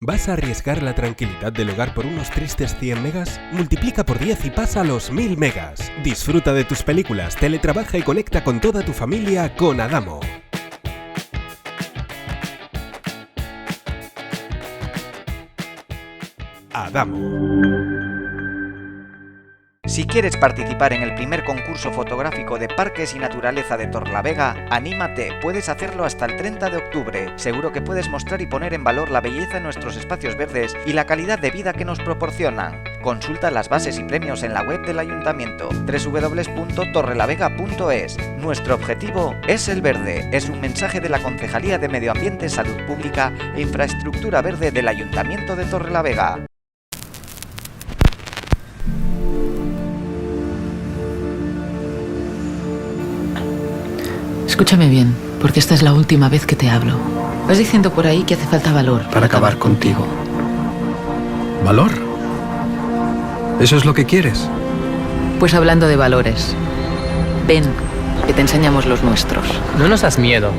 ¿Vas a arriesgar la tranquilidad del hogar por unos tristes 100 megas? Multiplica por 10 y pasa a los 1000 megas. Disfruta de tus películas, teletrabaja y conecta con toda tu familia con Adamo. Adamo. Si quieres participar en el primer concurso fotográfico de Parques y Naturaleza de Torrelavega, anímate, puedes hacerlo hasta el 30 de octubre. Seguro que puedes mostrar y poner en valor la belleza de nuestros espacios verdes y la calidad de vida que nos proporcionan. Consulta las bases y premios en la web del Ayuntamiento, www.torrelavega.es. Nuestro objetivo es el verde. Es un mensaje de la Concejalía de Medio Ambiente, Salud Pública e Infraestructura Verde del Ayuntamiento de Torrelavega. Escúchame bien, porque esta es la última vez que te hablo. Vas diciendo por ahí que hace falta valor para acabar contigo. ¿Valor? ¿Eso es lo que quieres? Pues hablando de valores, ven, que te enseñamos los nuestros. No nos das miedo,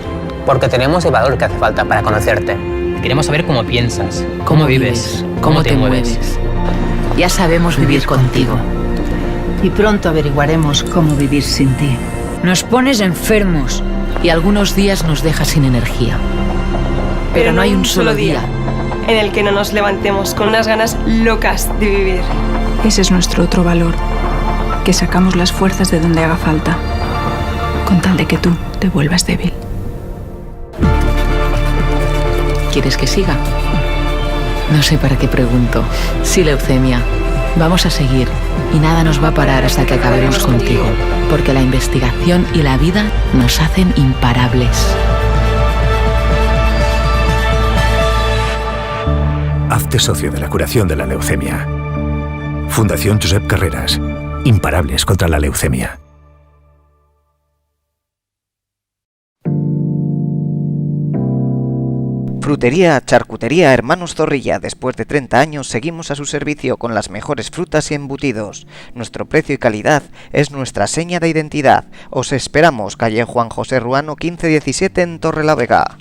porque tenemos el valor que hace falta para conocerte. Queremos saber cómo piensas, cómo vives, cómo te mueves. Ya sabemos vivir contigo. Y pronto averiguaremos cómo vivir sin ti. Nos pones enfermos. Y algunos días nos dejas sin energía. Pero no hay un solo día en el que no nos levantemos con unas ganas locas de vivir. Ese es nuestro otro valor, que sacamos las fuerzas de donde haga falta, con tal de que tú te vuelvas débil. ¿Quieres que siga? No sé para qué pregunto. Sí, leucemia. Vamos a seguir y nada nos va a parar hasta que acabemos contigo, porque la investigación y la vida nos hacen imparables. Hazte socio de la curación de la leucemia. Fundación Josep Carreras. Imparables contra la leucemia. Frutería, charcutería Hermanos Zorrilla. Después de 30 años seguimos a su servicio con las mejores frutas y embutidos. Nuestro precio y calidad es nuestra seña de identidad. Os esperamos, calle Juan José Ruano 1517 en Torrelavega.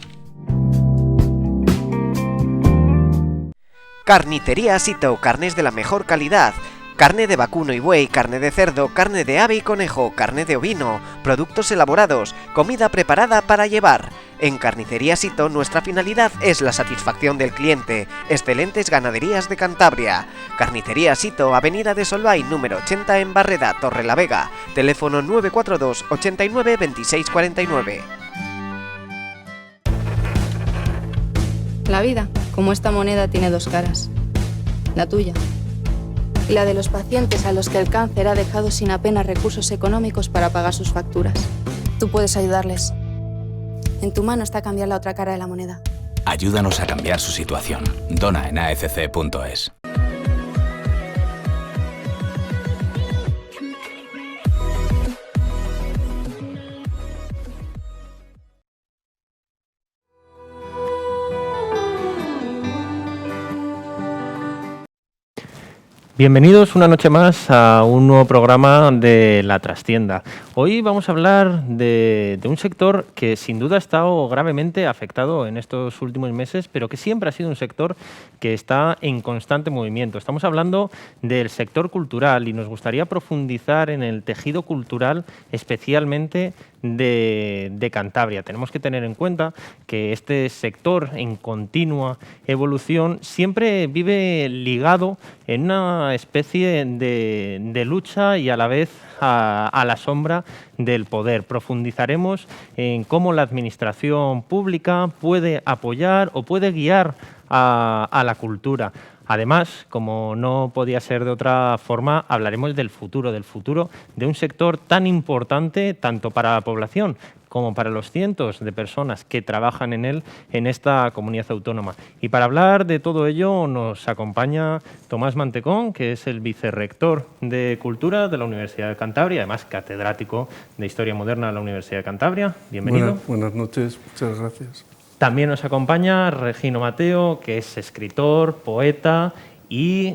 Carnicería Sito, carnes de la mejor calidad. Carne de vacuno y buey, carne de cerdo, carne de ave y conejo, carne de ovino, productos elaborados, comida preparada para llevar. En Carnicería Sito nuestra finalidad es la satisfacción del cliente. Excelentes ganaderías de Cantabria. Carnicería Sito, Avenida de Solvay, número 80 en Barreda, Torrelavega. Teléfono 942 89 26 49. La vida, como esta moneda, tiene dos caras. La tuya y la de los pacientes a los que el cáncer ha dejado sin apenas recursos económicos para pagar sus facturas. Tú puedes ayudarles. En tu mano está cambiar la otra cara de la moneda. Ayúdanos a cambiar su situación. Dona en afc.es. Bienvenidos una noche más a un nuevo programa de La Trastienda. Hoy vamos a hablar de un sector que sin duda ha estado gravemente afectado en estos últimos meses, pero que siempre ha sido un sector que está en constante movimiento. Estamos hablando del sector cultural y nos gustaría profundizar en el tejido cultural, especialmente de Cantabria. Tenemos que tener en cuenta que este sector en continua evolución siempre vive ligado en una especie de lucha y a la vez a la sombra del poder. Profundizaremos en cómo la administración pública puede apoyar o puede guiar a la cultura. Además, como no podía ser de otra forma, hablaremos del futuro de un sector tan importante tanto para la población como para los cientos de personas que trabajan en él en esta comunidad autónoma. Y para hablar de todo ello nos acompaña Tomás Mantecón, que es el vicerrector de Cultura de la Universidad de Cantabria, además catedrático de Historia Moderna de la Universidad de Cantabria. Bienvenido. Buenas noches, muchas gracias. También nos acompaña Regino Mateo, que es escritor, poeta y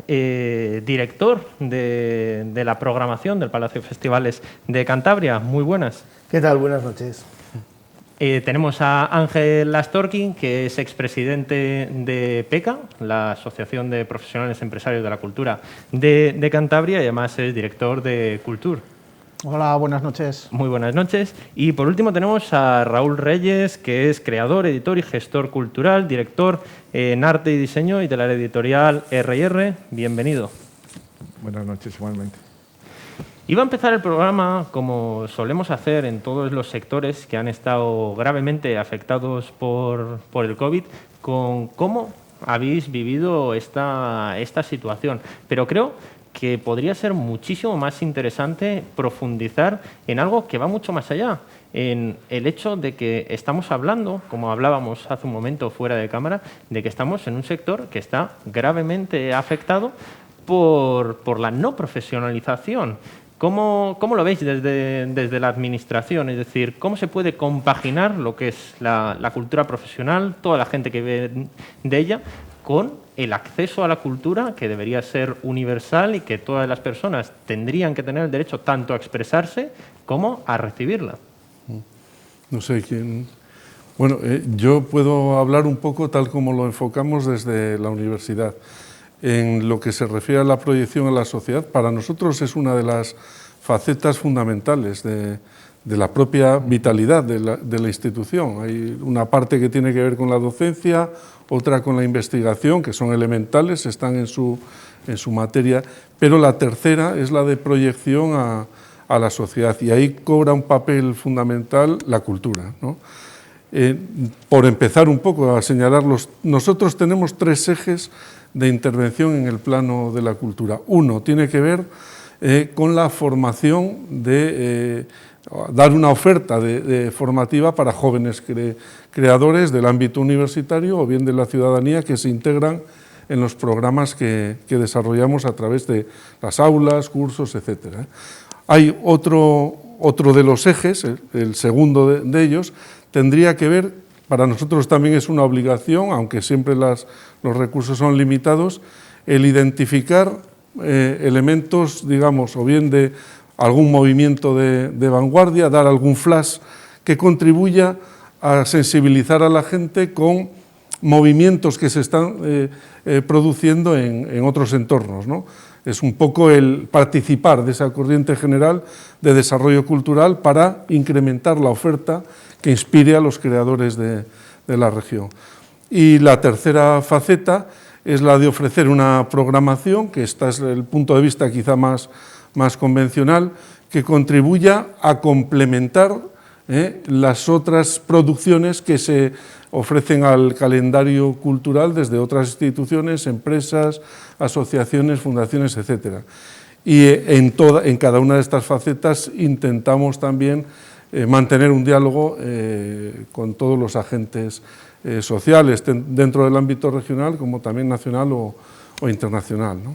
director de la programación del Palacio de Festivales de Cantabria. Muy buenas. ¿Qué tal? Buenas noches. Tenemos a Ángel Astorquín, que es expresidente de PECA, la Asociación de Profesionales Empresarios de la Cultura de Cantabria, y además es director de Cultur. Hola, buenas noches. Muy buenas noches. Y por último tenemos a Raúl Reyes, que es creador, editor y gestor cultural, director en arte y diseño y de la editorial R&R. Bienvenido. Buenas noches, igualmente. Iba a empezar el programa, como solemos hacer en todos los sectores que han estado gravemente afectados por el COVID, con cómo habéis vivido esta situación. Pero creo que podría ser muchísimo más interesante profundizar en algo que va mucho más allá, en el hecho de que estamos hablando, como hablábamos hace un momento fuera de cámara, de que estamos en un sector que está gravemente afectado por la no profesionalización. ¿Cómo lo veis desde la administración? Es decir, ¿cómo se puede compaginar lo que es la cultura profesional, toda la gente que ve de ella, con el acceso a la cultura, que debería ser universal y que todas las personas tendrían que tener el derecho tanto a expresarse como a recibirla? No sé quién... Bueno, yo puedo hablar un poco tal como lo enfocamos desde la universidad. En lo que se refiere a la proyección en la sociedad, para nosotros es una de las facetas fundamentales de la propia vitalidad de la institución. Hay una parte que tiene que ver con la docencia, otra con la investigación, que son elementales, están en su materia, pero la tercera es la de proyección a la sociedad, y ahí cobra un papel fundamental la cultura, ¿no? Por empezar un poco a señalarlos, nosotros tenemos 3 ejes de intervención en el plano de la cultura. Uno tiene que ver con la formación dar una oferta formativa para jóvenes creadores del ámbito universitario o bien de la ciudadanía que se integran en los programas que desarrollamos a través de las aulas, cursos, etc. Hay otro de los ejes, el segundo de ellos, tendría que ver, para nosotros también es una obligación, aunque siempre los recursos son limitados, el identificar elementos, digamos, o bien de algún movimiento de vanguardia, dar algún flash que contribuya a sensibilizar a la gente con movimientos que se están produciendo en otros entornos, ¿no? Es un poco el participar de esa corriente general de desarrollo cultural para incrementar la oferta que inspire a los creadores de la región. Y la tercera faceta es la de ofrecer una programación, que este es el punto de vista quizá más convencional, que contribuya a complementar las otras producciones que se ofrecen al calendario cultural desde otras instituciones, empresas, asociaciones, fundaciones, etc. Y en cada una de estas facetas intentamos también mantener un diálogo con todos los agentes sociales, dentro del ámbito regional como también nacional o internacional, ¿no?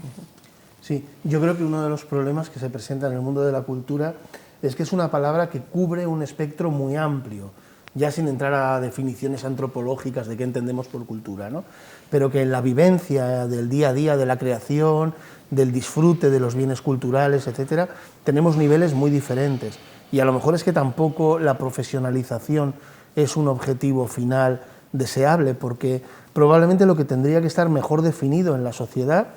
Sí, yo creo que uno de los problemas que se presenta en el mundo de la cultura es que es una palabra que cubre un espectro muy amplio, ya sin entrar a definiciones antropológicas de qué entendemos por cultura, ¿no? Pero que en la vivencia del día a día, de la creación, del disfrute de los bienes culturales, etcétera, tenemos niveles muy diferentes. Y a lo mejor es que tampoco la profesionalización es un objetivo final deseable, porque probablemente lo que tendría que estar mejor definido en la sociedad,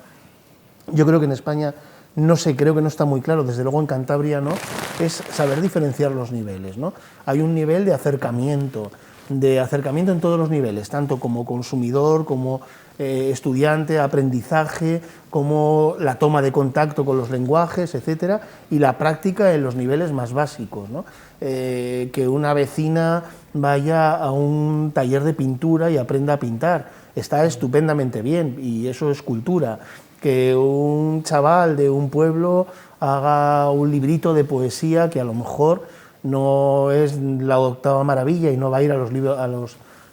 yo creo que en España, no sé, creo que no está muy claro, desde luego en Cantabria no, es saber diferenciar los niveles, ¿no? Hay un nivel de acercamiento en todos los niveles, tanto como consumidor, como estudiante, aprendizaje, como la toma de contacto con los lenguajes, etcétera, y la práctica en los niveles más básicos, ¿no? Que una vecina vaya a un taller de pintura y aprenda a pintar, está estupendamente bien, y eso es cultura. Que un chaval de un pueblo haga un librito de poesía que a lo mejor no es la octava maravilla y no va a ir a los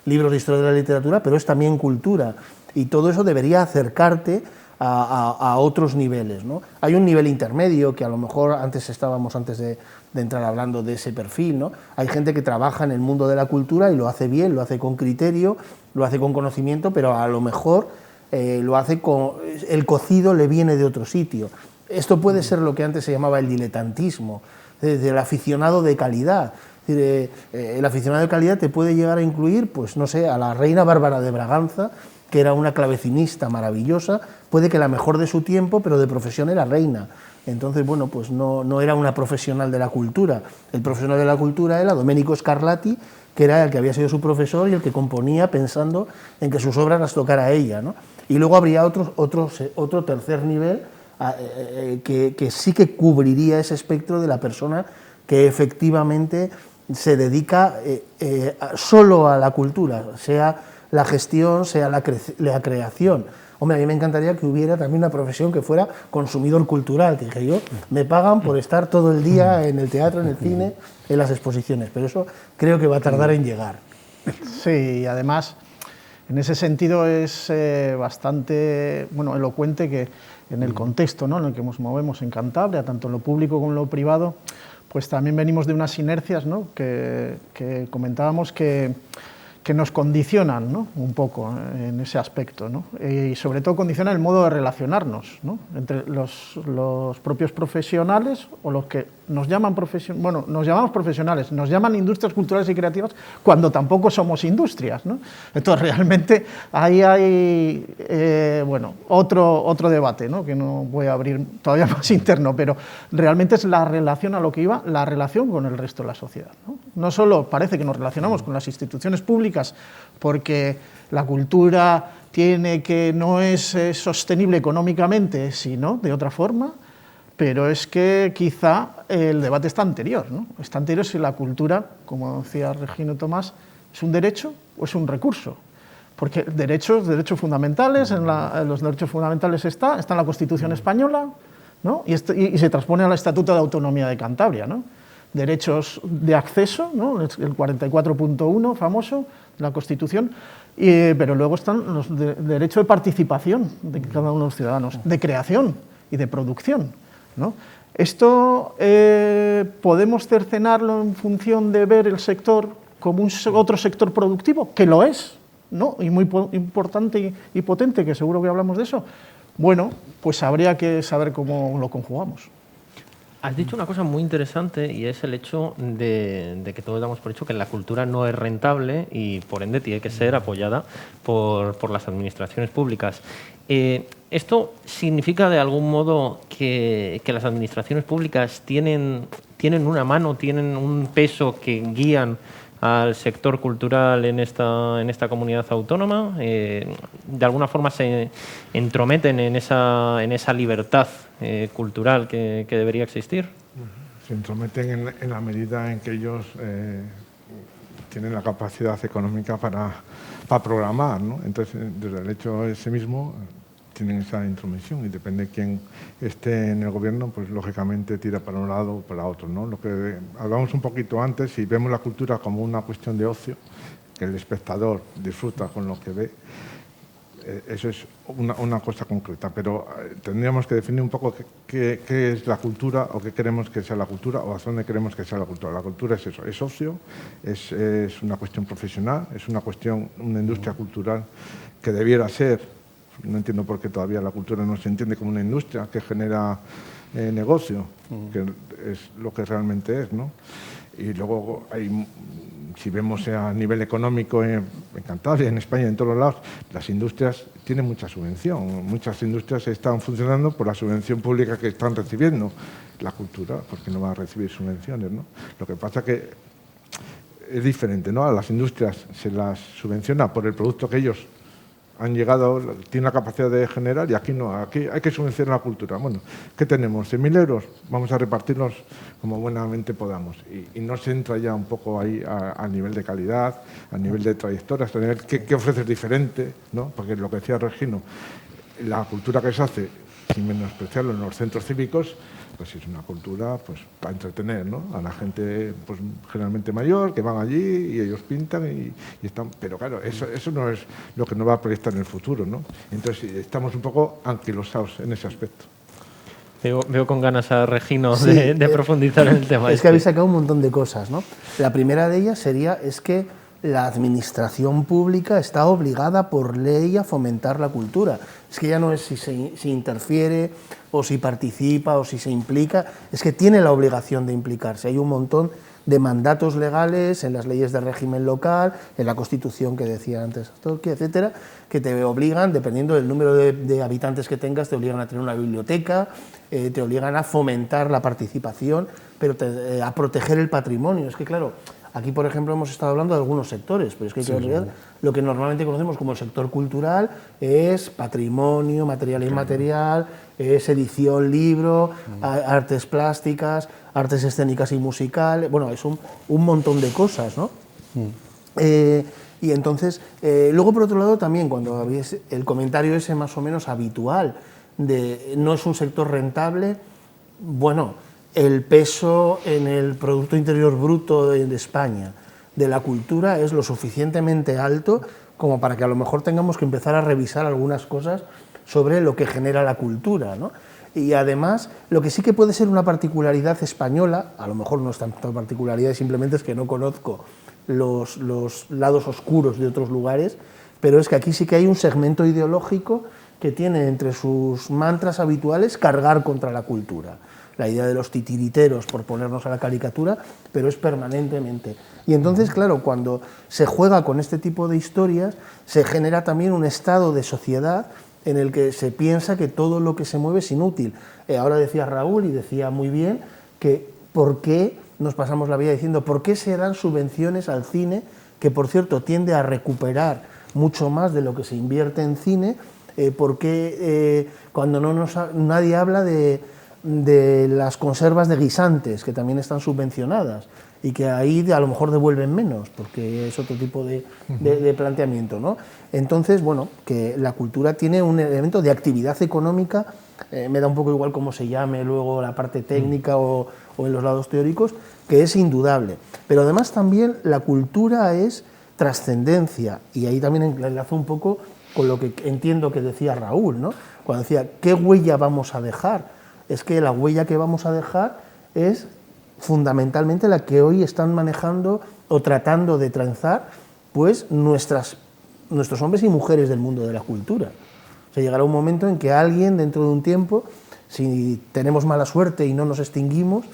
libros de historia de la literatura, pero es también cultura, y todo eso debería acercarte a otros niveles, ¿no? Hay un nivel intermedio que a lo mejor antes de entrar hablando de ese perfil, ¿no? Hay gente que trabaja en el mundo de la cultura y lo hace bien, lo hace con criterio, lo hace con conocimiento, pero a lo mejor lo hace el cocido le viene de otro sitio. Esto puede ser lo que antes se llamaba el diletantismo, del aficionado de calidad. El aficionado de calidad te puede llegar a incluir, pues no sé, a la reina Bárbara de Braganza, que era una clavecinista maravillosa, puede que la mejor de su tiempo, pero de profesión era reina. Entonces, bueno, pues no era una profesional de la cultura. El profesional de la cultura era Domenico Scarlatti, que era el que había sido su profesor y el que componía pensando en que sus obras las tocara a ella, ¿no? Y luego habría otro tercer nivel que sí que cubriría ese espectro de la persona que efectivamente se dedica solo a la cultura, sea la gestión, sea la creación. Hombre, a mí me encantaría que hubiera también una profesión que fuera consumidor cultural, que dije yo, me pagan por estar todo el día en el teatro, en el cine, en las exposiciones, pero eso creo que va a tardar en llegar. Sí, y además, en ese sentido es bastante elocuente que en el contexto, ¿no?, en el que nos movemos en Cantabria, tanto en lo público como en lo privado, pues también venimos de unas inercias, ¿no?, que comentábamos que nos condicionan, ¿no?, un poco en ese aspecto, ¿no?, y sobre todo condicionan el modo de relacionarnos, ¿no?, entre los propios profesionales o los que nos llaman nos llamamos profesionales, nos llaman industrias culturales y creativas cuando tampoco somos industrias, ¿no? Entonces realmente ahí hay otro debate, ¿no?, que no voy a abrir todavía más interno, pero realmente es la relación a lo que iba, la relación con el resto de la sociedad, ¿no? No solo parece que nos relacionamos con las instituciones públicas porque la cultura no es sostenible económicamente, sino de otra forma, pero es que quizá el debate está anterior, ¿no? Está anterior si la cultura, como decía Regino Tomás, es un derecho o es un recurso. Porque derechos fundamentales, en los derechos fundamentales está en la Constitución española, ¿no?, y se transpone al Estatuto de Autonomía de Cantabria, ¿no? Derechos de acceso, ¿no?, el 44.1 famoso de la Constitución, pero luego están los derechos de participación de cada uno de los ciudadanos, de creación y de producción, ¿no? Esto podemos cercenarlo en función de ver el sector como otro sector productivo, que lo es, ¿no?, y muy importante y potente, que seguro que hablamos de eso. Bueno, pues habría que saber cómo lo conjugamos. Has dicho una cosa muy interesante y es el hecho de que todos damos por hecho que la cultura no es rentable y por ende tiene que ser apoyada por las administraciones públicas. ¿Esto significa de algún modo que las administraciones públicas tienen una mano, tienen un peso que guían al sector cultural en esta comunidad autónoma? ¿De alguna forma se entrometen en esa libertad cultural que debería existir? Se entrometen en la medida en que ellos tienen la capacidad económica para programar, ¿no? Entonces, desde el hecho ese mismo, tienen esa intromisión y depende de quién esté en el gobierno, pues lógicamente tira para un lado o para otro, ¿no? Lo que hablamos un poquito antes, si vemos la cultura como una cuestión de ocio, que el espectador disfruta con lo que ve, eso es una cosa concreta, pero tendríamos que definir un poco qué es la cultura o qué queremos que sea la cultura o hacia dónde queremos que sea la cultura. La cultura es eso, es ocio, es una cuestión profesional, es una industria cultural que debiera ser. No entiendo por qué todavía la cultura no se entiende como una industria que genera negocio, que es lo que realmente es, ¿no? Y luego, si vemos a nivel económico en Cantabria, en España, en todos los lados, las industrias tienen mucha subvención. Muchas industrias están funcionando por la subvención pública que están recibiendo. La cultura, porque no va a recibir subvenciones, ¿no? Lo que pasa es que es diferente, ¿no? A las industrias se las subvenciona por el producto que ellos han llegado, tienen la capacidad de generar y aquí no, aquí hay que subvencionar la cultura. Bueno, ¿qué tenemos? 100.000 euros, vamos a repartirlos como buenamente podamos. Y no se entra ya un poco ahí a nivel de calidad, a nivel de trayectorias, a nivel qué ofreces diferente, ¿no? Porque lo que decía Regino, la cultura que se hace, sin menospreciarlo, en los centros cívicos, pues es una cultura pues para entretener, ¿no? A la gente pues generalmente mayor que van allí y ellos pintan y están, pero claro, eso no es lo que nos va a proyectar en el futuro, ¿no? Entonces estamos un poco anquilosados en ese aspecto. Veo con ganas a Regino de profundizar en el tema. Es que habéis sacado un montón de cosas, ¿no? La primera de ellas es que la administración pública está obligada por ley a fomentar la cultura. Es que ya no es si interfiere o si participa o si se implica, es que tiene la obligación de implicarse. Hay un montón de mandatos legales en las leyes de régimen local, en la Constitución que decía antes Tolkien, etcétera, que te obligan, dependiendo del número de habitantes que tengas, te obligan a tener una biblioteca, te obligan a fomentar la participación, pero a proteger el patrimonio. Es que claro, aquí por ejemplo hemos estado hablando de algunos sectores, pero es que en realidad lo que normalmente conocemos como el sector cultural es patrimonio, material e inmaterial, es edición, libro, artes plásticas, artes escénicas y musicales, bueno, es un montón de cosas, ¿no? Y entonces, luego por otro lado también, cuando había el comentario ese más o menos habitual de no es un sector rentable, bueno, el peso en el Producto Interior Bruto de España de la cultura es lo suficientemente alto como para que a lo mejor tengamos que empezar a revisar algunas cosas sobre lo que genera la cultura, ¿no? Y además, lo que sí que puede ser una particularidad española, a lo mejor no es tanta particularidad, simplemente es que no conozco los lados oscuros de otros lugares, pero es que aquí sí que hay un segmento ideológico que tiene entre sus mantras habituales cargar contra la cultura. La idea de los titiriteros, por ponernos a la caricatura, pero es permanentemente. Y entonces, claro, cuando se juega con este tipo de historias, se genera también un estado de sociedad en el que se piensa que todo lo que se mueve es inútil. Ahora decía Raúl, y decía muy bien, que por qué nos pasamos la vida diciendo por qué se dan subvenciones al cine, que por cierto tiende a recuperar mucho más de lo que se invierte en cine, por qué cuando nadie habla de las conservas de guisantes, que también están subvencionadas, y que ahí a lo mejor devuelven menos, porque es otro tipo de planteamiento, ¿no? Entonces, bueno, que la cultura tiene un elemento de actividad económica, me da un poco igual cómo se llame luego la parte técnica o en los lados teóricos, que es indudable. Pero además también la cultura es trascendencia, y ahí también enlazo un poco con lo que entiendo que decía Raúl, ¿no? Cuando decía, ¿qué huella vamos a dejar? Es que la huella que vamos a dejar es fundamentalmente la que hoy están manejando o tratando de transar pues nuestros hombres y mujeres del mundo de la cultura. O sea, llegará un momento en que alguien dentro de un tiempo, si tenemos mala suerte y no nos extinguimos,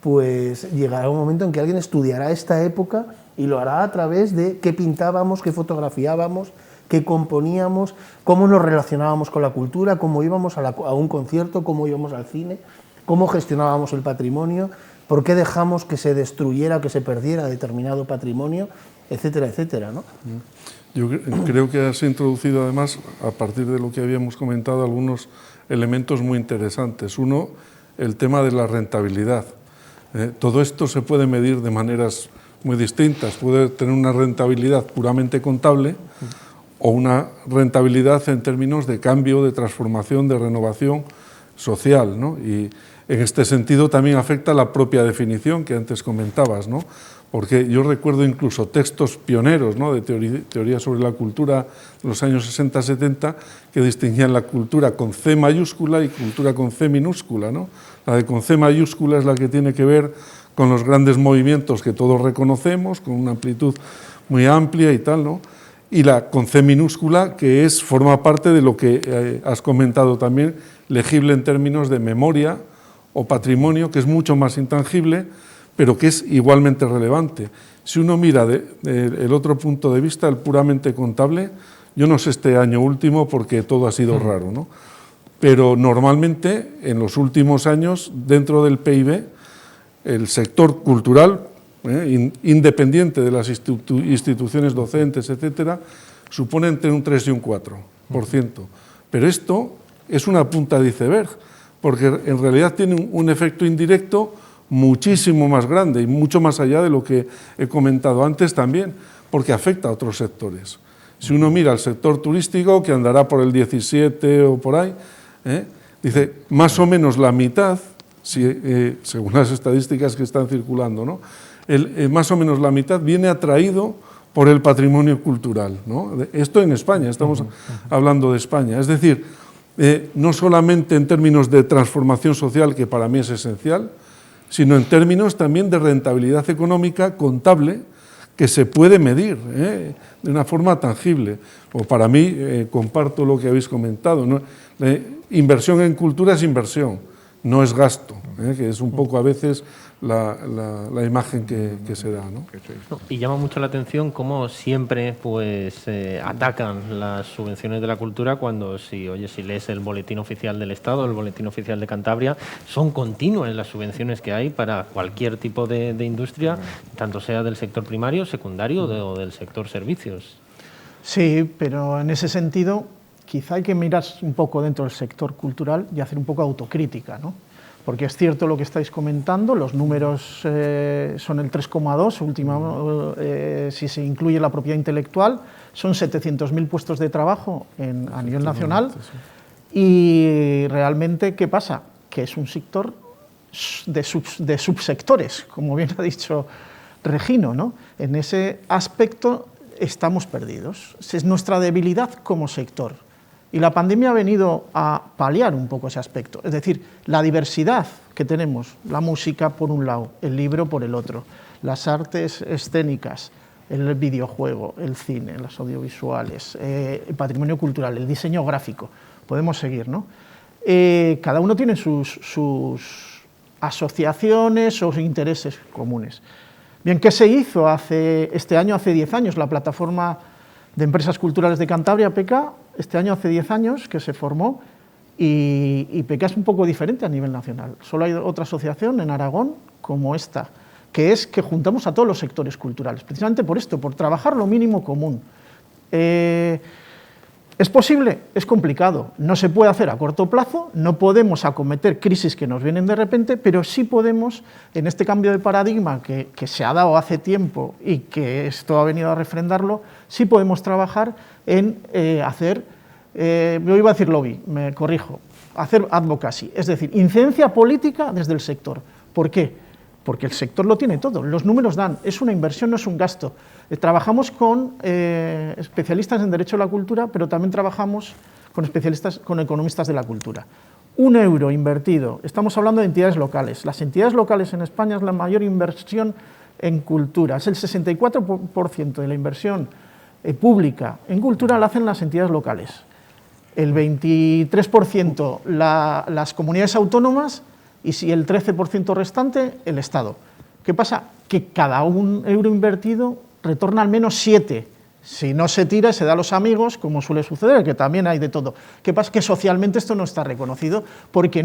pues llegará un momento en que alguien estudiará esta época y lo hará a través de qué pintábamos, qué fotografiábamos, qué componíamos, cómo nos relacionábamos con la cultura, cómo íbamos a un concierto, cómo íbamos al cine, cómo gestionábamos el patrimonio, por qué dejamos que se destruyera, que se perdiera determinado patrimonio, etcétera, etcétera, ¿no? Yo creo que has introducido además, a partir de lo que habíamos comentado, algunos elementos muy interesantes. Uno, el tema de la rentabilidad. Todo esto se puede medir de maneras muy distintas. Puede tener una rentabilidad puramente contable o una rentabilidad en términos de cambio, de transformación, de renovación social, ¿no? Y en este sentido también afecta la propia definición que antes comentabas, ¿no? Porque yo recuerdo incluso textos pioneros, ¿no?, de teoría sobre la cultura de los años 60-70 que distinguían la cultura con C mayúscula y cultura con C minúscula, ¿no? La de con C mayúscula es la que tiene que ver con los grandes movimientos que todos reconocemos, con una amplitud muy amplia y tal, ¿no? Y la con C minúscula, que forma parte de lo que has comentado también, legible en términos de memoria o patrimonio, que es mucho más intangible, pero que es igualmente relevante. Si uno mira el otro punto de vista, el puramente contable, yo no sé este año último porque todo ha sido raro, ¿no? Pero normalmente en los últimos años, dentro del PIB, el sector cultural, independiente de las instituciones docentes, etcétera, supone entre un 3 y un 4%. Pero esto es una punta de iceberg, porque en realidad tiene un efecto indirecto muchísimo más grande y mucho más allá de lo que he comentado antes también, porque afecta a otros sectores. Si uno mira el sector turístico, que andará por el 17 o por ahí, dice más o menos la mitad, según las estadísticas que están circulando, ¿no?, más o menos la mitad viene atraído por el patrimonio cultural, ¿no? Esto en España, estamos hablando de España. Es decir, no solamente en términos de transformación social, que para mí es esencial, sino en términos también de rentabilidad económica contable, que se puede medir de una forma tangible. O para mí, comparto lo que habéis comentado, ¿no? Inversión en cultura es inversión, no es gasto. que es un poco a veces la imagen que se da, ¿no? Y llama mucho la atención cómo siempre pues atacan las subvenciones de la cultura cuando si lees el boletín oficial del Estado, el boletín oficial de Cantabria, son continuas las subvenciones que hay para cualquier tipo de industria, tanto sea del sector primario, secundario o del sector servicios. Sí, pero en ese sentido quizá hay que mirar un poco dentro del sector cultural y hacer un poco de autocrítica, ¿no? Porque es cierto lo que estáis comentando, los números son el 3,2, si se incluye la propiedad intelectual, son 700.000 puestos de trabajo a nivel nacional. Y realmente, ¿qué pasa? Que es un sector de subsectores, como bien ha dicho Regino, ¿no? En ese aspecto estamos perdidos, es nuestra debilidad como sector. Y la pandemia ha venido a paliar un poco ese aspecto, es decir, la diversidad que tenemos, la música por un lado, el libro por el otro, las artes escénicas, el videojuego, el cine, las audiovisuales, el patrimonio cultural, el diseño gráfico, podemos seguir, ¿no? Cada uno tiene sus asociaciones o intereses comunes. Bien, ¿qué se hizo este año, hace 10 años? La plataforma de empresas culturales de Cantabria, PECA, este año hace 10 años que se formó y PECA es un poco diferente a nivel nacional. Solo hay otra asociación en Aragón como esta, que es que juntamos a todos los sectores culturales, precisamente por esto, por trabajar lo mínimo común. ¿Es posible? Es complicado, no se puede hacer a corto plazo, no podemos acometer crisis que nos vienen de repente, pero sí podemos, en este cambio de paradigma que se ha dado hace tiempo y que esto ha venido a refrendarlo, sí podemos trabajar en hacer, yo iba a decir lobby, me corrijo, hacer advocacy, es decir, incidencia política desde el sector. ¿Por qué? Porque el sector lo tiene todo, los números dan, es una inversión, no es un gasto. Trabajamos con especialistas en Derecho a la Cultura, pero también trabajamos con especialistas, con economistas de la cultura. 1 euro invertido, estamos hablando de entidades locales. Las entidades locales en España es la mayor inversión en cultura, es el 64% de la inversión pública en cultura la hacen las entidades locales. El 23% las comunidades autónomas y si el 13% restante, el Estado. ¿Qué pasa? Que cada 1 euro invertido retorna al menos 7. Si no se tira, se da a los amigos, como suele suceder, que también hay de todo. ¿Qué pasa? Que socialmente esto no está reconocido, porque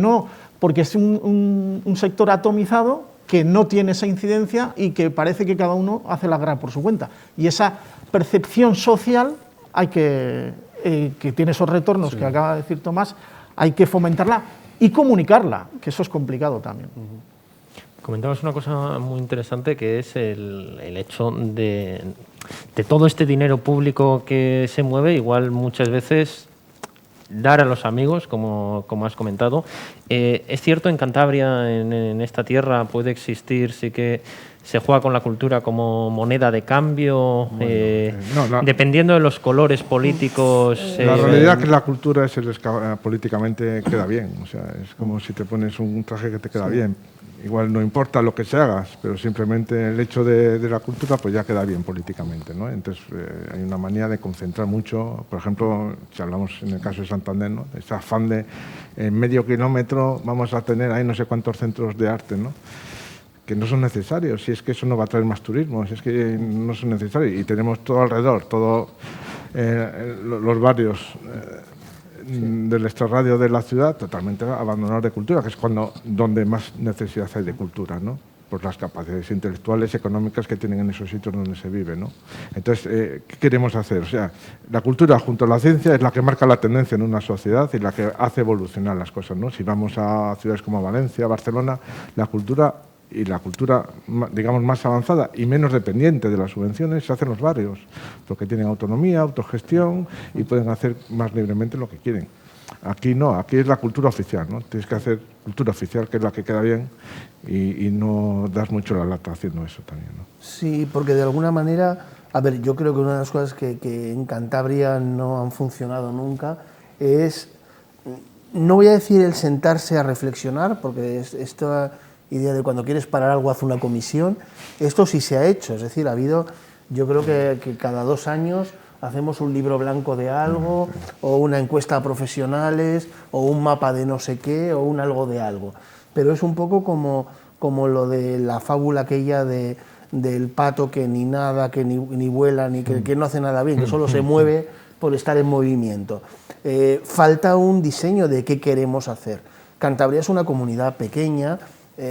es un sector atomizado que no tiene esa incidencia y que parece que cada uno hace la guerra por su cuenta. Y esa percepción social que tiene esos retornos que acaba de decir Tomás, hay que fomentarla y comunicarla, que eso es complicado también. Comentabas una cosa muy interesante que es el hecho de todo este dinero público que se mueve, igual muchas veces dar a los amigos, como has comentado. Es cierto, en Cantabria, en esta tierra, puede existir, sí que se juega con la cultura como moneda de cambio, dependiendo de los colores políticos. La realidad es que la cultura políticamente queda bien, o sea, es como si te pones un traje que te queda bien. Igual no importa lo que se hagas, pero simplemente el hecho de la cultura pues ya queda bien políticamente, ¿no? Entonces hay una manía de concentrar mucho, por ejemplo, si hablamos en el caso de Santander, ¿no? Ese afán de en medio kilómetro vamos a tener ahí no sé cuántos centros de arte, ¿no? Que no son necesarios, si es que eso no va a traer más turismo, si es que no son necesarios y tenemos todo alrededor, todos los barrios del extrarradio de la ciudad totalmente abandonados de cultura, que es donde más necesidad hay de cultura, ¿no? Por las capacidades intelectuales, económicas que tienen en esos sitios donde se vive, ¿no? Entonces, ¿qué queremos hacer? O sea, la cultura junto a la ciencia es la que marca la tendencia en una sociedad y la que hace evolucionar las cosas, ¿no? Si vamos a ciudades como Valencia, Barcelona, la cultura, digamos, más avanzada y menos dependiente de las subvenciones se hacen los barrios, porque tienen autonomía, autogestión y pueden hacer más libremente lo que quieren. Aquí no, aquí es la cultura oficial, ¿no? Tienes que hacer cultura oficial, que es la que queda bien, y no das mucho la lata haciendo eso también, ¿no? Sí, porque de alguna manera, a ver, yo creo que una de las cosas que en Cantabria no han funcionado nunca es, no voy a decir el sentarse a reflexionar, porque esta idea de cuando quieres parar algo haz una comisión, esto sí se ha hecho, es decir, ha habido, yo creo que cada 2 años hacemos un libro blanco de algo, o una encuesta a profesionales, o un mapa de no sé qué, o un algo de algo. pero es un poco como lo de la fábula aquella del pato que ni nada, que ni vuela, ni que no hace nada bien, que solo se mueve por estar en movimiento. Falta un diseño de qué queremos hacer. Cantabria es una comunidad pequeña,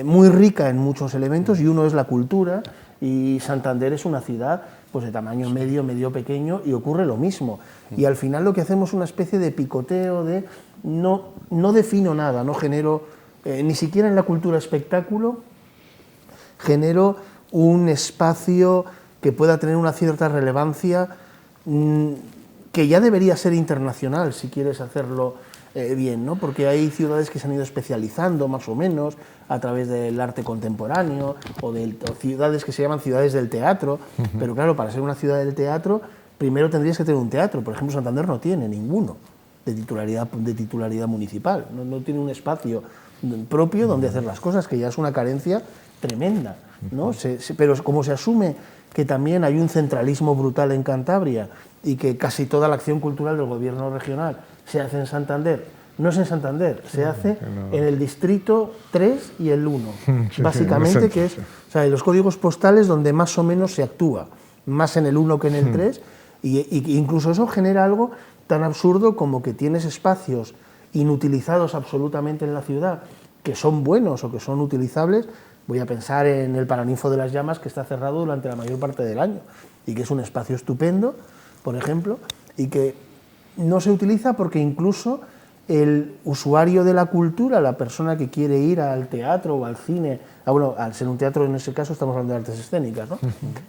muy rica en muchos elementos, y uno es la cultura, y Santander es una ciudad pues de tamaño medio pequeño, y ocurre lo mismo. Y al final lo que hacemos es una especie de picoteo de no defino nada, no genero, ni siquiera en la cultura espectáculo, genero un espacio que pueda tener una cierta relevancia, que ya debería ser internacional si quieres hacerlo bien, ¿no? Porque hay ciudades que se han ido especializando más o menos a través del arte contemporáneo, o ciudades que se llaman ciudades del teatro, pero claro, para ser una ciudad del teatro primero tendrías que tener un teatro. Por ejemplo, Santander no tiene ninguno de titularidad municipal, no tiene un espacio propio donde hacer las cosas, que ya es una carencia tremenda, ¿no? Pero como se asume que también hay un centralismo brutal en Cantabria y que casi toda la acción cultural del gobierno regional se hace en Santander, no es en Santander, se hace en el distrito 3 y el 1, básicamente, que es, o sea, en los códigos postales donde más o menos se actúa, más en el 1 que en el 3, y incluso eso genera algo tan absurdo como que tienes espacios inutilizados absolutamente en la ciudad, que son buenos o que son utilizables. Voy a pensar en el Paraninfo de las Llamas, que está cerrado durante la mayor parte del año, y que es un espacio estupendo, por ejemplo, y que no se utiliza porque incluso el usuario de la cultura, la persona que quiere ir al teatro o al cine, bueno, al ser un teatro en ese caso estamos hablando de artes escénicas, ¿no?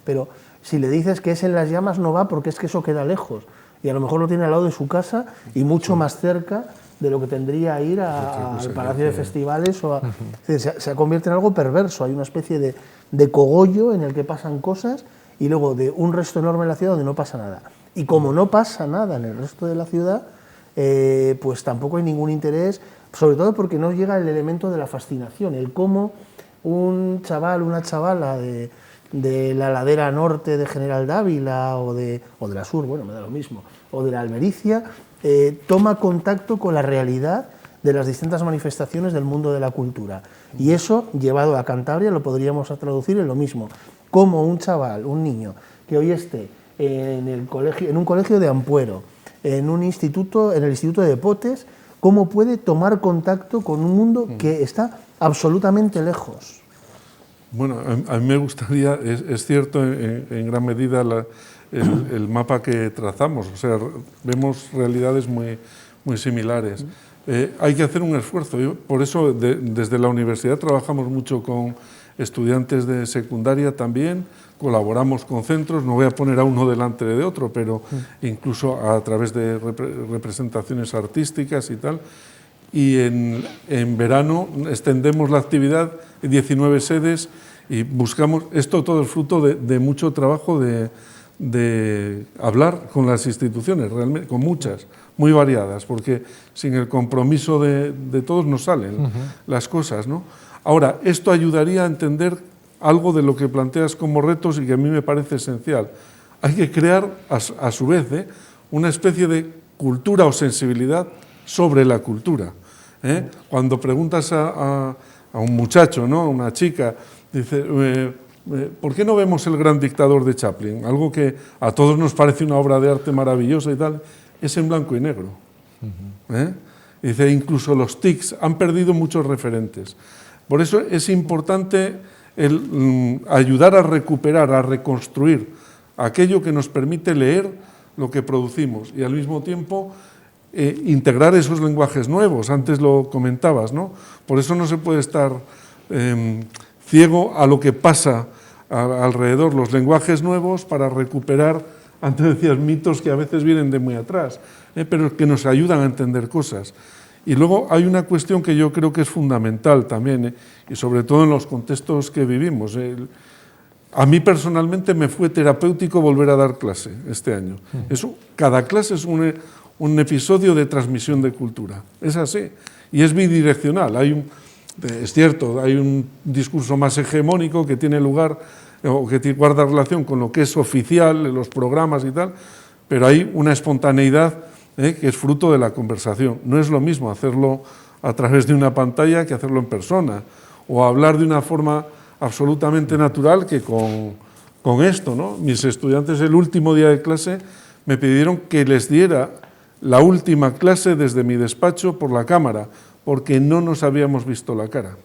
Pero si le dices que es en Las Llamas, no va, porque es que eso queda lejos, y a lo mejor lo tiene al lado de su casa y mucho más cerca de lo que tendría ir al Palacio de Festivales. Se convierte en algo perverso, hay una especie de cogollo en el que pasan cosas, y luego de un resto enorme en la ciudad donde no pasa nada. Y como no pasa nada en el resto de la ciudad, pues tampoco hay ningún interés, sobre todo porque no llega el elemento de la fascinación, el cómo un chaval, una chavala de la ladera norte de General Dávila o de la sur, bueno, me da lo mismo, o de la Almericia, toma contacto con la realidad de las distintas manifestaciones del mundo de la cultura. Y eso, llevado a Cantabria, lo podríamos traducir en lo mismo. Como un chaval, un niño, que hoy esté en un colegio de Ampuero, en el Instituto de Potes, cómo puede tomar contacto con un mundo que está absolutamente lejos. Bueno, a mí me gustaría, es cierto en gran medida el mapa que trazamos, o sea, vemos realidades muy similares. Hay que hacer un esfuerzo, por eso desde la universidad trabajamos mucho con estudiantes de secundaria también, colaboramos con centros, no voy a poner a uno delante de otro, pero incluso a través de representaciones artísticas y tal. Y en verano extendemos la actividad en 19 sedes y buscamos, esto todo es fruto de mucho trabajo de hablar con las instituciones, realmente, con muchas, muy variadas, porque sin el compromiso de todos no salen las cosas, ¿no? Ahora, esto ayudaría a entender algo de lo que planteas como retos y que a mí me parece esencial. Hay que crear, a su vez, una especie de cultura o sensibilidad sobre la cultura. Cuando preguntas a un muchacho, ¿no?, a una chica, dice, ¿por qué no vemos El gran dictador de Chaplin? Algo que a todos nos parece una obra de arte maravillosa y tal, es en blanco y negro. Dice, incluso los TICs han perdido muchos referentes. Por eso es importante ayudar a recuperar, a reconstruir aquello que nos permite leer lo que producimos y al mismo tiempo integrar esos lenguajes nuevos. Antes lo comentabas, ¿no? Por eso no se puede estar ciego a lo que pasa alrededor, los lenguajes nuevos para recuperar, antes decías, mitos que a veces vienen de muy atrás, pero que nos ayudan a entender cosas. Y luego hay una cuestión que yo creo que es fundamental también, y sobre todo en los contextos que vivimos. A mí personalmente me fue terapéutico volver a dar clase este año. Cada clase es un episodio de transmisión de cultura, es así, y es bidireccional. Es cierto, hay un discurso más hegemónico que tiene lugar, o que guarda relación con lo que es oficial, los programas y tal, pero hay una espontaneidad que es fruto de la conversación. No es lo mismo hacerlo a través de una pantalla que hacerlo en persona, o hablar de una forma absolutamente natural que con esto, ¿no? Mis estudiantes el último día de clase me pidieron que les diera la última clase desde mi despacho por la cámara, porque no nos habíamos visto la cara.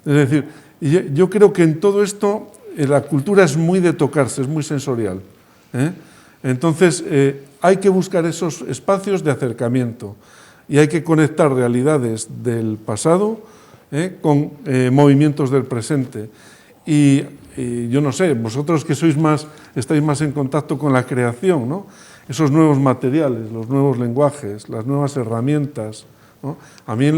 Es decir, yo creo que en todo esto la cultura es muy de tocarse, es muy sensorial. Entonces hay que buscar esos espacios de acercamiento y hay que conectar realidades del pasado con movimientos del presente. Y yo no sé, vosotros que estáis más en contacto con la creación, ¿no? Esos nuevos materiales, los nuevos lenguajes, las nuevas herramientas, ¿no? A mí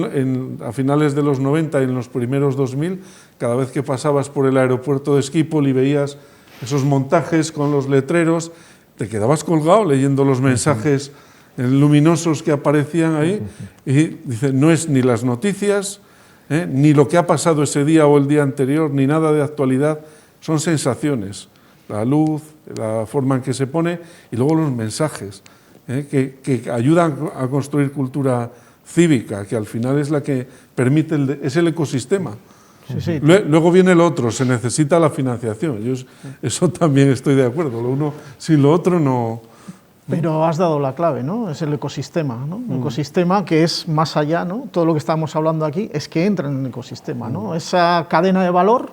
a finales de los 90 y en los primeros 2000, cada vez que pasabas por el aeropuerto de Schiphol y veías esos montajes con los letreros, te quedabas colgado leyendo los mensajes luminosos que aparecían ahí y dice, no es ni las noticias, ni lo que ha pasado ese día o el día anterior, ni nada de actualidad, son sensaciones, la luz, la forma en que se pone y luego los mensajes que ayudan a construir cultura cívica, que al final es la que permite, es el ecosistema. Sí. Luego viene lo otro, se necesita la financiación. Yo eso también estoy de acuerdo, lo uno sin lo otro no. Pero has dado la clave, ¿no? Es el ecosistema, ¿no? Un ecosistema que es más allá, ¿no? Todo lo que estamos hablando aquí es que entra en el ecosistema, ¿no? Esa cadena de valor,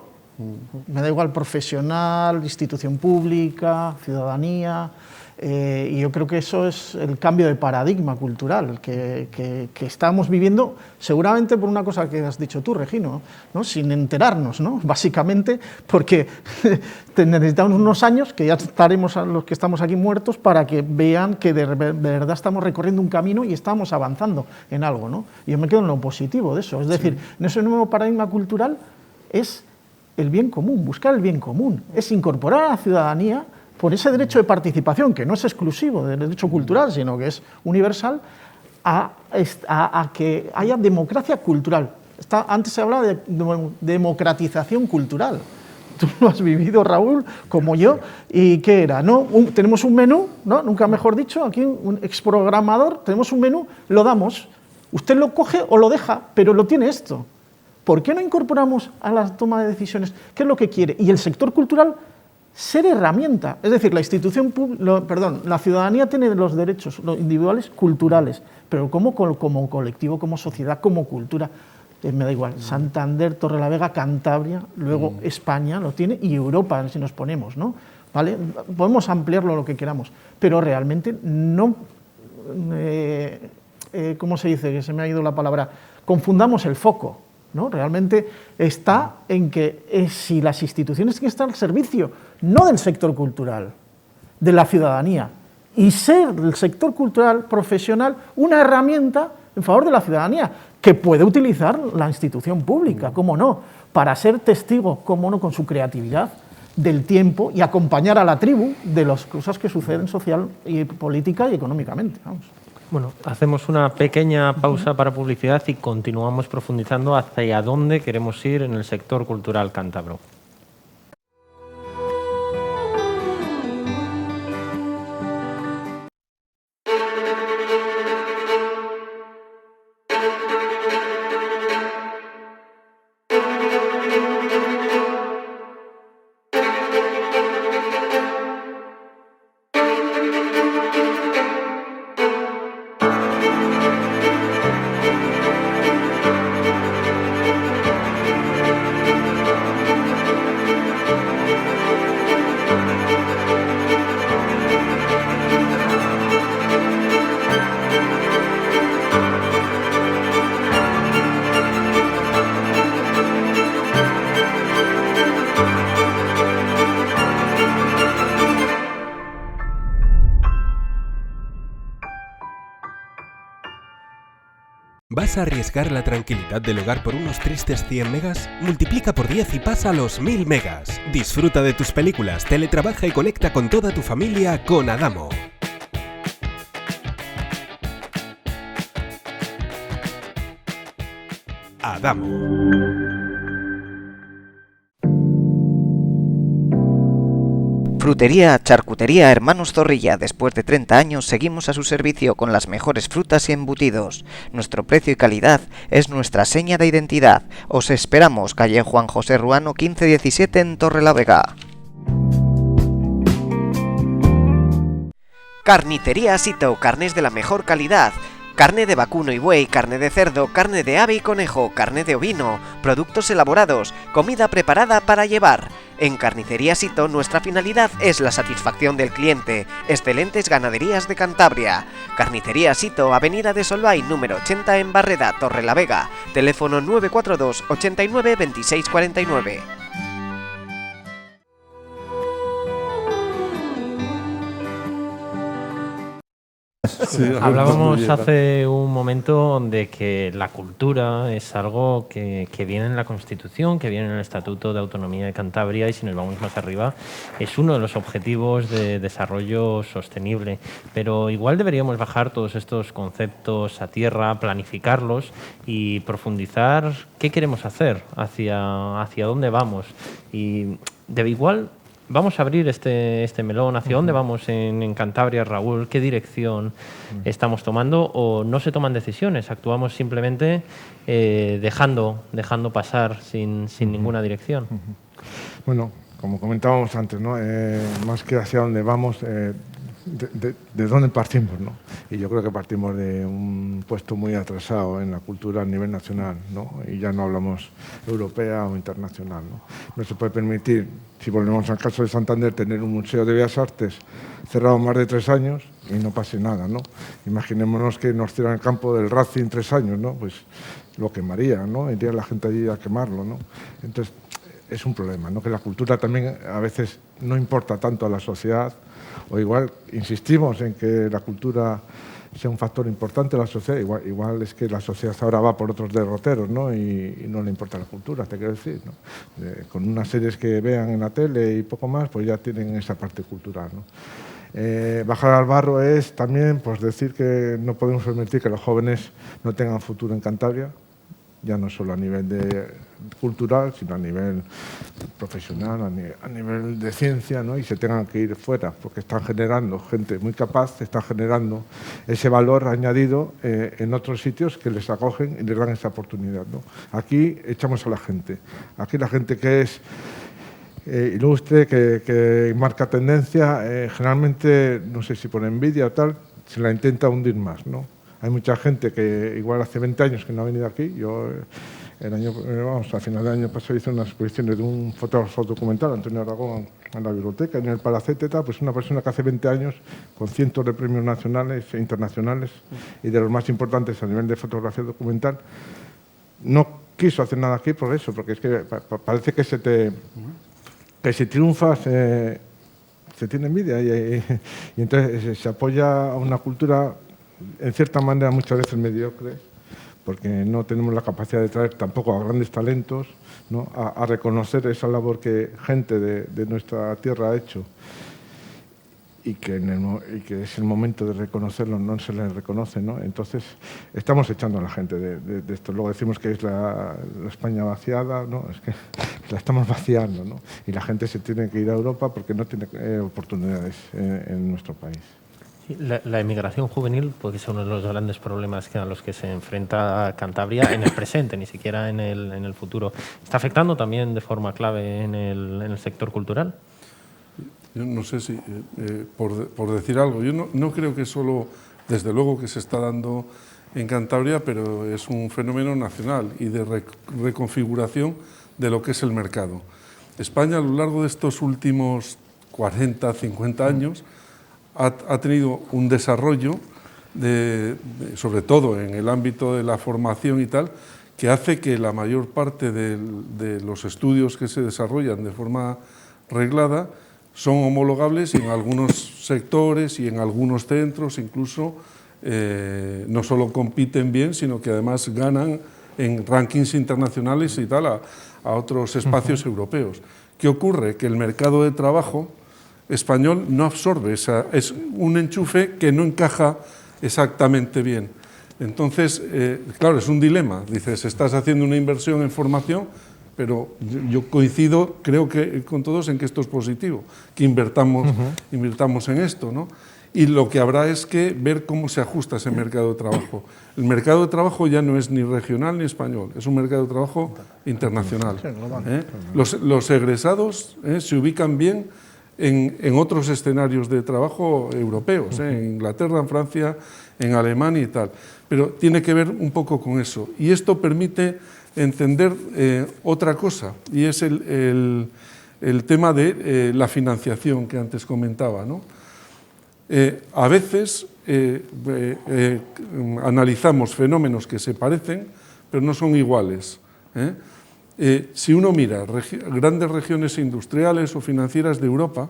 me da igual profesional, institución pública, ciudadanía, y yo creo que eso es el cambio de paradigma cultural que estamos viviendo, seguramente por una cosa que has dicho tú, Regino, ¿no? Sin enterarnos, ¿no? Básicamente porque necesitamos unos años, que ya estaremos los que estamos aquí muertos, para que vean que de verdad estamos recorriendo un camino y estamos avanzando en algo, ¿no? Y yo me quedo en lo positivo de eso, es decir, en ese nuevo paradigma cultural es el bien común, buscar el bien común, es incorporar a la ciudadanía por ese derecho de participación, que no es exclusivo del derecho cultural, sino que es universal, a que haya democracia cultural. Antes se hablaba de democratización cultural. Tú lo has vivido, Raúl, como yo. ¿Y qué era? ¿No? Tenemos un menú, ¿no? Nunca mejor dicho, aquí un exprogramador, tenemos un menú, lo damos. Usted lo coge o lo deja, pero lo tiene esto. ¿Por qué no incorporamos a la toma de decisiones qué es lo que quiere? Y el sector cultural ser herramienta, es decir, la ciudadanía tiene los derechos los individuales culturales, pero como colectivo, como sociedad, como cultura, me da igual, Santander, Torrelavega, Cantabria, luego España lo tiene y Europa, si nos ponemos, ¿no? ¿Vale? Podemos ampliarlo lo que queramos, pero realmente no, ¿cómo se dice? Que se me ha ido la palabra, confundamos el foco, ¿no? Realmente está en que si las instituciones tienen que estar al servicio, no del sector cultural, de la ciudadanía, y ser el sector cultural profesional una herramienta en favor de la ciudadanía, que puede utilizar la institución pública, cómo no, para ser testigo, cómo no, con su creatividad, del tiempo y acompañar a la tribu de las cosas que suceden social y política y económicamente. Vamos. Bueno, hacemos una pequeña pausa para publicidad y continuamos profundizando hacia dónde queremos ir en el sector cultural cántabro. ¿Vas a arriesgar la tranquilidad del hogar por unos tristes 100 megas? Multiplica por 10 y pasa a los 1000 megas. Disfruta de tus películas, teletrabaja y conecta con toda tu familia con Adamo. Adamo. Frutería, charcutería Hermanos Zorrilla. Después de 30 años seguimos a su servicio con las mejores frutas y embutidos. Nuestro precio y calidad es nuestra seña de identidad. Os esperamos, calle Juan José Ruano 1517 en Torrelavega. Carnicería Sito, carnes de la mejor calidad. Carne de vacuno y buey, carne de cerdo, carne de ave y conejo, carne de ovino, productos elaborados, comida preparada para llevar. En Carnicería Sito nuestra finalidad es la satisfacción del cliente. Excelentes ganaderías de Cantabria. Carnicería Sito, Avenida de Solvay, número 80 en Barreda, Torrelavega. Teléfono 942 89 26 49. Sí, hablábamos hace un momento de que la cultura es algo que viene en la Constitución, que viene en el Estatuto de Autonomía de Cantabria, y si nos vamos más arriba es uno de los objetivos de desarrollo sostenible. Pero igual deberíamos bajar todos estos conceptos a tierra, planificarlos y profundizar qué queremos hacer, hacia dónde vamos. Y igual vamos a abrir este melón. ¿Hacia dónde vamos en Cantabria, Raúl? ¿Qué dirección estamos tomando? ¿O no se toman decisiones? ¿Actuamos simplemente dejando pasar sin ninguna dirección? Bueno, como comentábamos antes, ¿no? Más que hacia dónde vamos, de dónde partimos, ¿no? Y yo creo que partimos de un puesto muy atrasado en la cultura a nivel nacional, ¿no? Y ya no hablamos europea o internacional, ¿no? No se puede permitir, si volvemos al caso de Santander, tener un museo de Bellas Artes cerrado más de 3 años y no pase nada, ¿no? Imaginémonos que nos cierran el campo del Racing 3 años, ¿no? Pues lo quemaría, ¿no? Iría la gente allí a quemarlo, ¿no? Entonces, es un problema, ¿no? Que la cultura también a veces no importa tanto a la sociedad, o igual insistimos en que la cultura sea un factor importante en la sociedad, igual es que la sociedad ahora va por otros derroteros, ¿no? Y no le importa la cultura, te quiero decir, ¿no? Con unas series que vean en la tele y poco más, pues ya tienen esa parte cultural, ¿no? Bajar al barro es también pues, decir que no podemos permitir que los jóvenes no tengan futuro en Cantabria, ya no solo a nivel cultural, sino a nivel profesional, a nivel de ciencia, ¿no? Y se tengan que ir fuera, porque están generando gente muy capaz, están generando ese valor añadido en otros sitios que les acogen y les dan esa oportunidad, ¿no? Aquí echamos a la gente, aquí la gente que es ilustre, que marca tendencia, generalmente, no sé si por envidia o tal, se la intenta hundir más, ¿no? Hay mucha gente que igual hace 20 años que no ha venido aquí. Yo al final del año pasado hice unas exposiciones de un fotógrafo documental, Antonio Aragón, en la biblioteca, en el Palacete, pues una persona que hace 20 años, con cientos de premios nacionales e internacionales y de los más importantes a nivel de fotografía documental, no quiso hacer nada aquí por eso, porque es que parece que si triunfas se tiene envidia y entonces se apoya a una cultura en cierta manera muchas veces mediocre, porque no tenemos la capacidad de traer tampoco a grandes talentos, ¿no? a reconocer esa labor que gente de nuestra tierra ha hecho y que es el momento de reconocerlo, no se les reconoce, ¿no? Entonces estamos echando a la gente de esto. Luego decimos que es la España vaciada, ¿no? Es que la estamos vaciando, ¿no? Y la gente se tiene que ir a Europa porque no tiene oportunidades en nuestro país. La emigración juvenil puede ser uno de los grandes problemas a los que se enfrenta Cantabria en el presente, ni siquiera en el futuro. ¿Está afectando también de forma clave en el sector cultural? Yo no sé si, por decir algo, yo no creo que solo, desde luego que se está dando en Cantabria, pero es un fenómeno nacional y de reconfiguración de lo que es el mercado. España, a lo largo de estos últimos 40, 50 años, ha tenido un desarrollo, sobre todo en el ámbito de la formación y tal, que hace que la mayor parte de los estudios que se desarrollan de forma reglada son homologables en algunos sectores y en algunos centros, incluso no solo compiten bien, sino que además ganan en rankings internacionales y tal a otros espacios europeos. ¿Qué ocurre? Que el mercado de trabajo español no absorbe es un enchufe que no encaja exactamente bien. Entonces, claro, es un dilema. Dices, estás haciendo una inversión en formación, pero yo coincido, creo que con todos, en que esto es positivo, que invirtamos en esto, ¿no? Y lo que habrá es que ver cómo se ajusta ese mercado de trabajo. El mercado de trabajo ya no es ni regional ni español, es un mercado de trabajo internacional. Los egresados se ubican bien en otros escenarios de trabajo europeos, en Inglaterra, en Francia, en Alemania y tal. Pero tiene que ver un poco con eso. Y esto permite entender otra cosa, y es el tema de la financiación que antes comentaba, ¿no? A veces analizamos fenómenos que se parecen, pero no son iguales. Si uno mira grandes regiones industriales o financieras de Europa,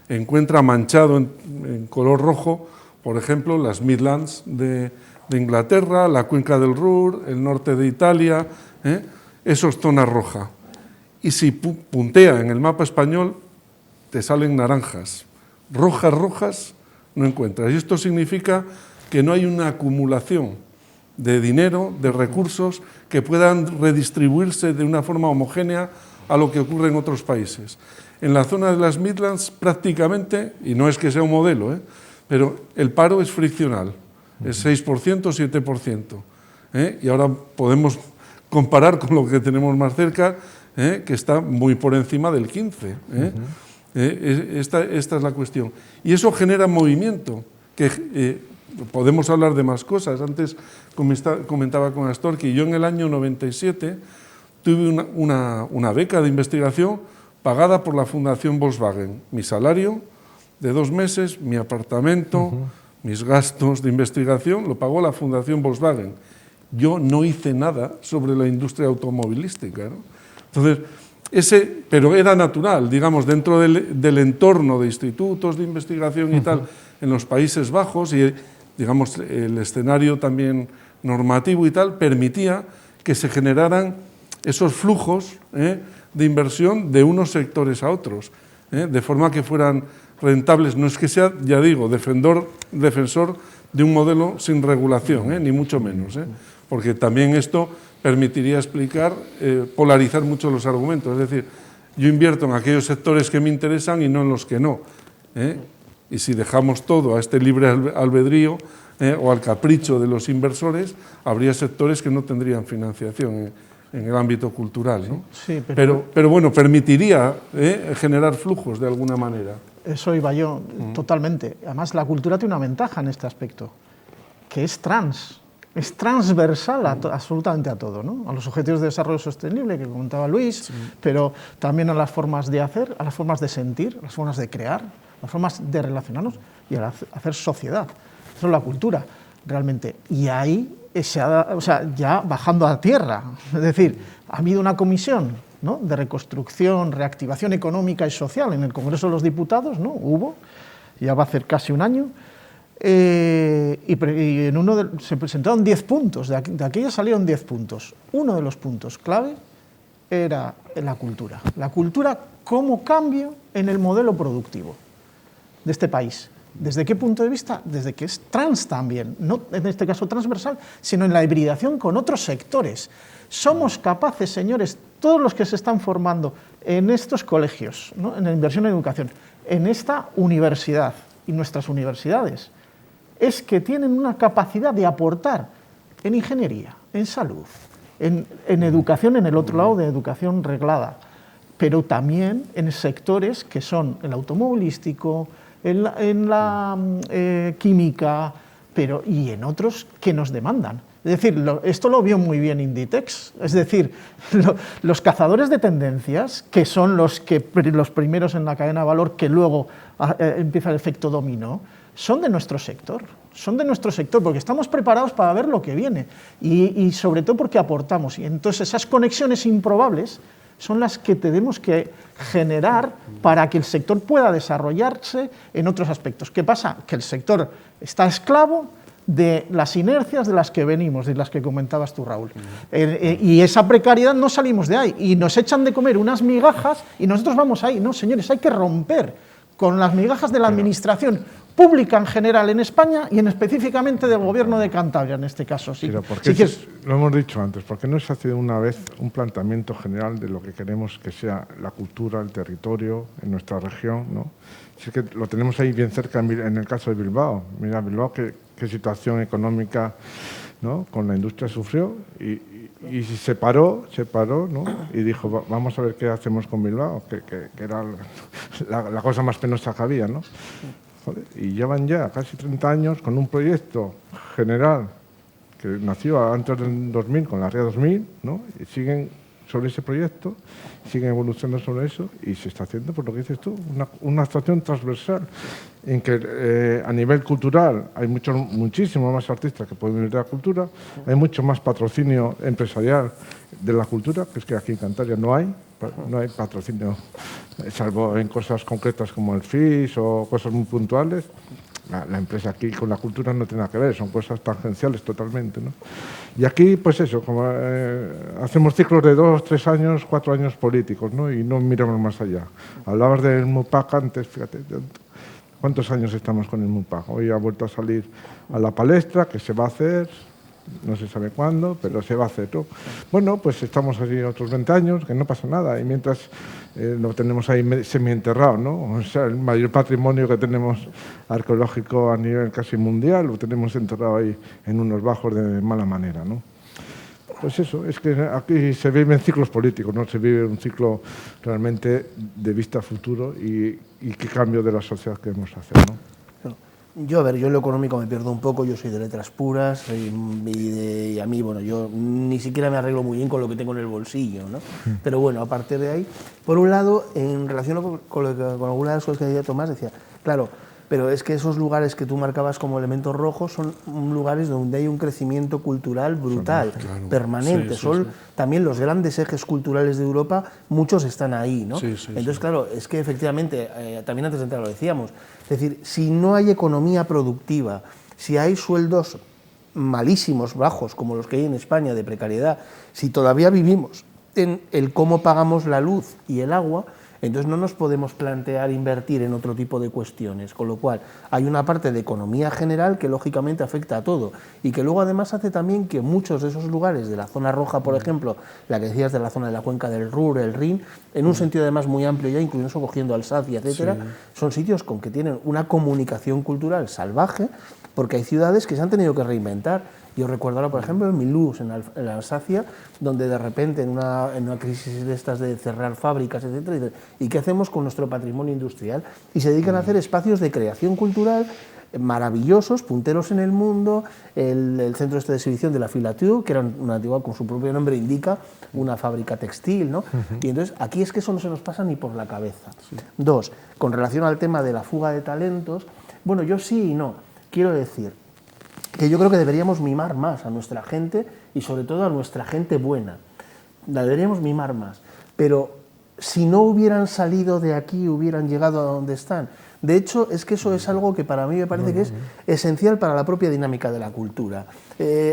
encuentra manchado en color rojo, por ejemplo, las Midlands de Inglaterra, la cuenca del Ruhr, el norte de Italia, eso es zona roja. Y si puntea en el mapa español, te salen naranjas. Rojas no encuentras. Y esto significa que no hay una acumulación de dinero, de recursos, que puedan redistribuirse de una forma homogénea a lo que ocurre en otros países. En la zona de las Midlands prácticamente, y no es que sea un modelo, pero el paro es friccional, es 6%, 7%. Y ahora podemos comparar con lo que tenemos más cerca, que está muy por encima del 15%. Esta es la cuestión. Y eso genera movimiento, que podemos hablar de más cosas. Antes comentaba con Astor que yo en el año 97 tuve una beca de investigación pagada por la Fundación Volkswagen. Mi salario de 2 meses, mi apartamento, mis gastos de investigación, lo pagó la Fundación Volkswagen. Yo no hice nada sobre la industria automovilística, ¿no? Entonces, pero era natural, digamos, dentro del entorno de institutos de investigación y tal, en los Países Bajos, y digamos, el escenario también normativo y tal, permitía que se generaran esos flujos de inversión de unos sectores a otros, de forma que fueran rentables. No es que sea, ya digo, defensor de un modelo sin regulación, ni mucho menos, porque también esto permitiría explicar, polarizar mucho los argumentos. Es decir, yo invierto en aquellos sectores que me interesan y no en los que no. Y si dejamos todo a este libre albedrío o al capricho de los inversores, habría sectores que no tendrían financiación en el ámbito cultural, ¿no? Sí, pero bueno, permitiría generar flujos de alguna manera. Eso iba yo, totalmente. Además, la cultura tiene una ventaja en este aspecto, que es transversal absolutamente a todo, ¿no? A los objetivos de desarrollo sostenible que comentaba Luis, pero también a las formas de hacer, a las formas de sentir, a las formas de crear, a las formas de relacionarnos y a hacer sociedad. Eso es la cultura, realmente. Y ahí, ya bajando a tierra, es decir, ha habido una comisión, ¿no?, de reconstrucción, reactivación económica y social en el Congreso de los Diputados, ¿no? Hubo, ya va a hacer casi un año. Y en se presentaron 10 puntos, de aquella salieron 10 puntos. Uno de los puntos clave era la cultura. La cultura como cambio en el modelo productivo de este país. ¿Desde qué punto de vista? Desde que es trans también, no en este caso transversal, sino en la hibridación con otros sectores. Somos capaces, señores, todos los que se están formando en estos colegios, ¿no?, en la inversión en educación, en esta universidad y nuestras universidades, es que tienen una capacidad de aportar en ingeniería, en salud, en educación, en el otro lado de educación reglada, pero también en sectores que son el automovilístico, en la química, y en otros que nos demandan. Es decir, esto lo vio muy bien Inditex, es decir, los cazadores de tendencias, que son los primeros en la cadena de valor, que luego empieza el efecto dominó, son de nuestro sector, porque estamos preparados para ver lo que viene y sobre todo porque aportamos. Y entonces esas conexiones improbables son las que tenemos que generar para que el sector pueda desarrollarse en otros aspectos. ¿Qué pasa? Que el sector está esclavo de las inercias de las que venimos, de las que comentabas tú, Raúl. Y esa precariedad no salimos de ahí, y nos echan de comer unas migajas y nosotros vamos ahí. No, señores, hay que romper con las migajas de la administración, pública en general en España y en específicamente del Gobierno de Cantabria, en este caso. Sí, pero porque sí lo hemos dicho antes, porque no se hace una vez un planteamiento general de lo que queremos que sea la cultura, el territorio en nuestra región, ¿no? Sí que lo tenemos ahí bien cerca en el caso de Bilbao. Mira, Bilbao, qué situación económica, ¿no?, con la industria sufrió y se paró, ¿no?, y dijo, vamos a ver qué hacemos con Bilbao, que era la cosa más penosa que había, ¿no? Joder, y llevan ya casi 30 años con un proyecto general que nació antes del 2000, con la RIA 2000, ¿no?, y siguen sobre ese proyecto, siguen evolucionando sobre eso y se está haciendo, por lo que dices tú, una actuación transversal en que a nivel cultural hay muchísimos más artistas que pueden vivir de la cultura, hay mucho más patrocinio empresarial de la cultura, que es que aquí en Cantabria no hay patrocinio, salvo en cosas concretas como el FIS o cosas muy puntuales. La empresa aquí con la cultura no tiene nada que ver, son cosas tangenciales totalmente, ¿no? Y aquí, pues eso, como hacemos ciclos de 2, 3 años, 4 años políticos, ¿no? Y no miramos más allá. Hablabas del MUPAC antes, fíjate, ¿cuántos años estamos con el MUPAC? Hoy ha vuelto a salir a la palestra, que se va a hacer, no se sabe cuándo, pero se va a hacer, ¿no? Bueno, pues estamos así otros 20 años, que no pasa nada, y mientras lo tenemos ahí semienterrado, ¿no? O sea, el mayor patrimonio que tenemos arqueológico a nivel casi mundial lo tenemos enterrado ahí en unos bajos de mala manera, ¿no? Pues eso, es que aquí se viven ciclos políticos, no se vive un ciclo realmente de vista a futuro y qué cambio de la sociedad queremos hacer, ¿no? Yo, yo en lo económico me pierdo un poco, yo soy de letras puras y a mí, bueno, yo ni siquiera me arreglo muy bien con lo que tengo en el bolsillo, ¿no? Pero bueno, a partir de ahí, por un lado, en relación con algunas de las cosas que decía Tomás, decía, claro, pero es que esos lugares que tú marcabas como elementos rojos son lugares donde hay un crecimiento cultural brutal, claro, permanente. Son también los grandes ejes culturales de Europa, muchos están ahí, ¿no? Entonces, claro, es que efectivamente, también antes de entrar lo decíamos, es decir, si no hay economía productiva, si hay sueldos malísimos, bajos, como los que hay en España, de precariedad, si todavía vivimos en el cómo pagamos la luz y el agua, entonces no nos podemos plantear invertir en otro tipo de cuestiones, con lo cual hay una parte de economía general que lógicamente afecta a todo y que luego además hace también que muchos de esos lugares de la zona roja, por ejemplo, la que decías de la zona de la cuenca del Ruhr, el Rin, en un sentido además muy amplio ya, incluso cogiendo Alsacia, etcétera, son sitios con que tienen una comunicación cultural salvaje, porque hay ciudades que se han tenido que reinventar. Yo recuerdo ahora, por ejemplo, en Mulhouse, en Alsacia, donde de repente en una crisis de estas de cerrar fábricas, etcétera, ¿y qué hacemos con nuestro patrimonio industrial? Y se dedican a hacer espacios de creación cultural maravillosos, punteros en el mundo, el centro de exhibición de la Filature, que era una antigua, como su propio nombre indica, una fábrica textil, ¿no? Y entonces aquí es que eso no se nos pasa ni por la cabeza. Dos, con relación al tema de la fuga de talentos, bueno, yo sí y no, quiero decir que yo creo que deberíamos mimar más a nuestra gente y sobre todo a nuestra gente buena. La deberíamos mimar más. Pero si no hubieran salido de aquí, hubieran llegado a donde están. De hecho, es que eso es algo que para mí me parece que es esencial para la propia dinámica de la cultura.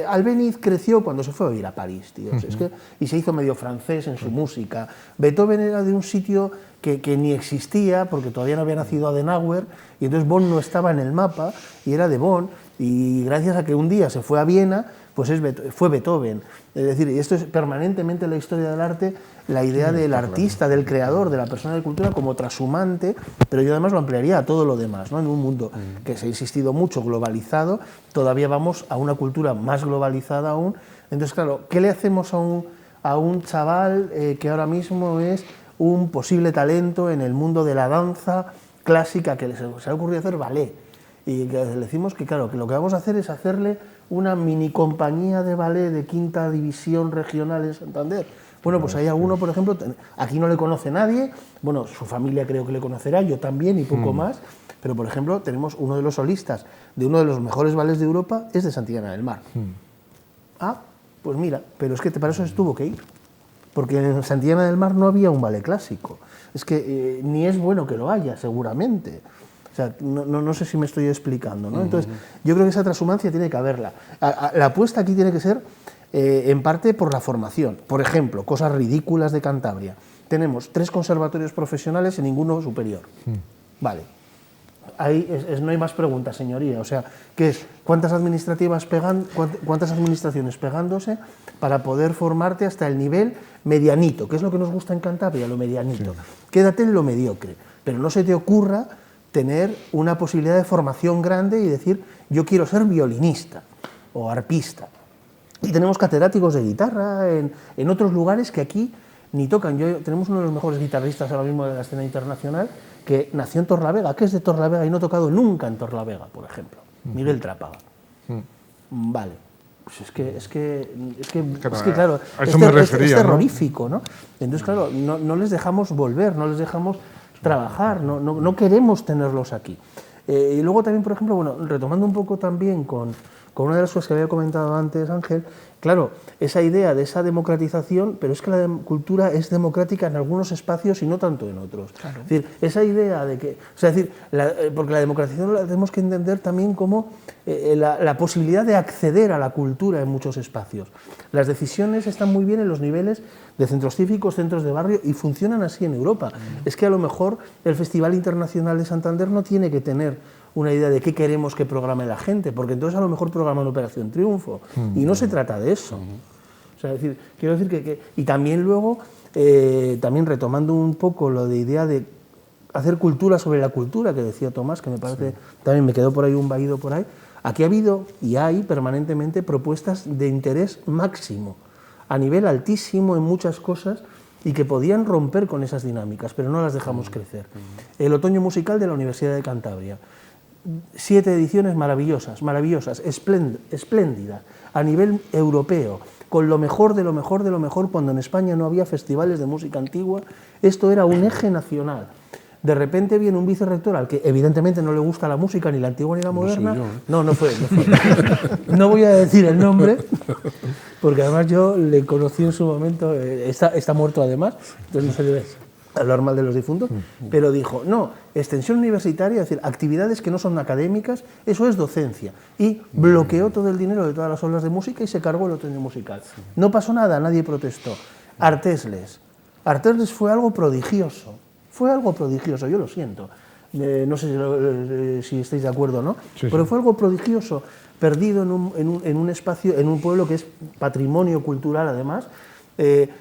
Albéniz creció cuando se fue a vivir a París, tío. Es que, y se hizo medio francés en su música. Beethoven era de un sitio que ni existía, porque todavía no había nacido Adenauer, y entonces Bonn no estaba en el mapa, y era de Bonn, y gracias a que un día se fue a Viena, pues fue Beethoven. Es decir, y esto es permanentemente en la historia del arte, la idea del artista, del creador, de la persona de cultura como trashumante, pero yo además lo ampliaría a todo lo demás, ¿no? En un mundo que se ha insistido mucho, globalizado, todavía vamos a una cultura más globalizada aún. Entonces, claro, ¿qué le hacemos a un chaval que ahora mismo es un posible talento en el mundo de la danza clásica, que se le ha ocurrido hacer ballet? Y que le decimos que, claro, que lo que vamos a hacer es hacerle una mini compañía de ballet de 5ª división regional en Santander. Bueno, pues hay alguno, por ejemplo, aquí no le conoce nadie, bueno, su familia creo que le conocerá, yo también y poco más, pero por ejemplo tenemos uno de los solistas de uno de los mejores ballets de Europa, es de Santillana del Mar. Ah, pues mira, pero es que para eso se tuvo que ir, porque en Santillana del Mar no había un ballet clásico, es que ni es bueno que lo haya, seguramente. O sea, no sé si me estoy explicando, ¿no? Entonces, yo creo que esa transhumancia tiene que haberla. La apuesta aquí tiene que ser, en parte, por la formación. Por ejemplo, cosas ridículas de Cantabria. Tenemos 3 conservatorios profesionales y ninguno superior. Vale. ahí no hay más preguntas, señoría. O sea, ¿qué es? ¿Cuántas administraciones pegándose para poder formarte hasta el nivel medianito? ¿Qué es lo que nos gusta en Cantabria? Lo medianito. Sí. Quédate en lo mediocre, pero no se te ocurra tener una posibilidad de formación grande y decir, yo quiero ser violinista o arpista. Y tenemos catedráticos de guitarra en otros lugares que aquí ni tocan. Tenemos uno de los mejores guitarristas ahora mismo de la escena internacional, que nació en Torlavega, que es de Torlavega y no ha tocado nunca en Torlavega, por ejemplo. Miguel Trápaga. Vale. Pues es que claro, es terrorífico, ¿no? Entonces, claro, no les dejamos volver, no les dejamos trabajar, no queremos tenerlos aquí. Y luego también, por ejemplo, bueno, retomando un poco también con una de las cosas que había comentado antes Ángel, claro, esa idea de esa democratización, pero es que la cultura es democrática en algunos espacios y no tanto en otros. Claro. Es decir, esa idea de que, o sea, es decir, porque la democratización la tenemos que entender también como la posibilidad de acceder a la cultura en muchos espacios. Las decisiones están muy bien en los niveles de centros cívicos, centros de barrio, y funcionan así en Europa. Es que a lo mejor el Festival Internacional de Santander no tiene que tener una idea de qué queremos que programe la gente, porque entonces a lo mejor programan Operación Triunfo, y no se trata de eso. O sea, quiero decir que y también luego, también retomando un poco lo de idea de hacer cultura sobre la cultura, que decía Tomás, que me parece, también me quedó por ahí un vaído por ahí, aquí ha habido y hay permanentemente propuestas de interés máximo, a nivel altísimo en muchas cosas, y que podían romper con esas dinámicas, pero no las dejamos crecer. El Otoño Musical de la Universidad de Cantabria. 7 ediciones maravillosas, espléndidas, a nivel europeo, con lo mejor de lo mejor de lo mejor, cuando en España no había festivales de música antigua. Esto era un eje nacional. De repente viene un vicerrector al que evidentemente no le gusta la música, ni la antigua ni la moderna. No fue. No voy a decir el nombre, porque además yo le conocí en su momento, está muerto además, entonces no se debe hablar mal de los difuntos, pero dijo, no, extensión universitaria, es decir, actividades que no son académicas, eso es docencia. Y bloqueó todo el dinero de todas las obras de música y se cargó el otoño musical. No pasó nada, nadie protestó. Artesles fue algo prodigioso, yo lo siento. No sé si estáis de acuerdo o no, pero fue algo prodigioso, perdido en un espacio, en un pueblo que es patrimonio cultural además,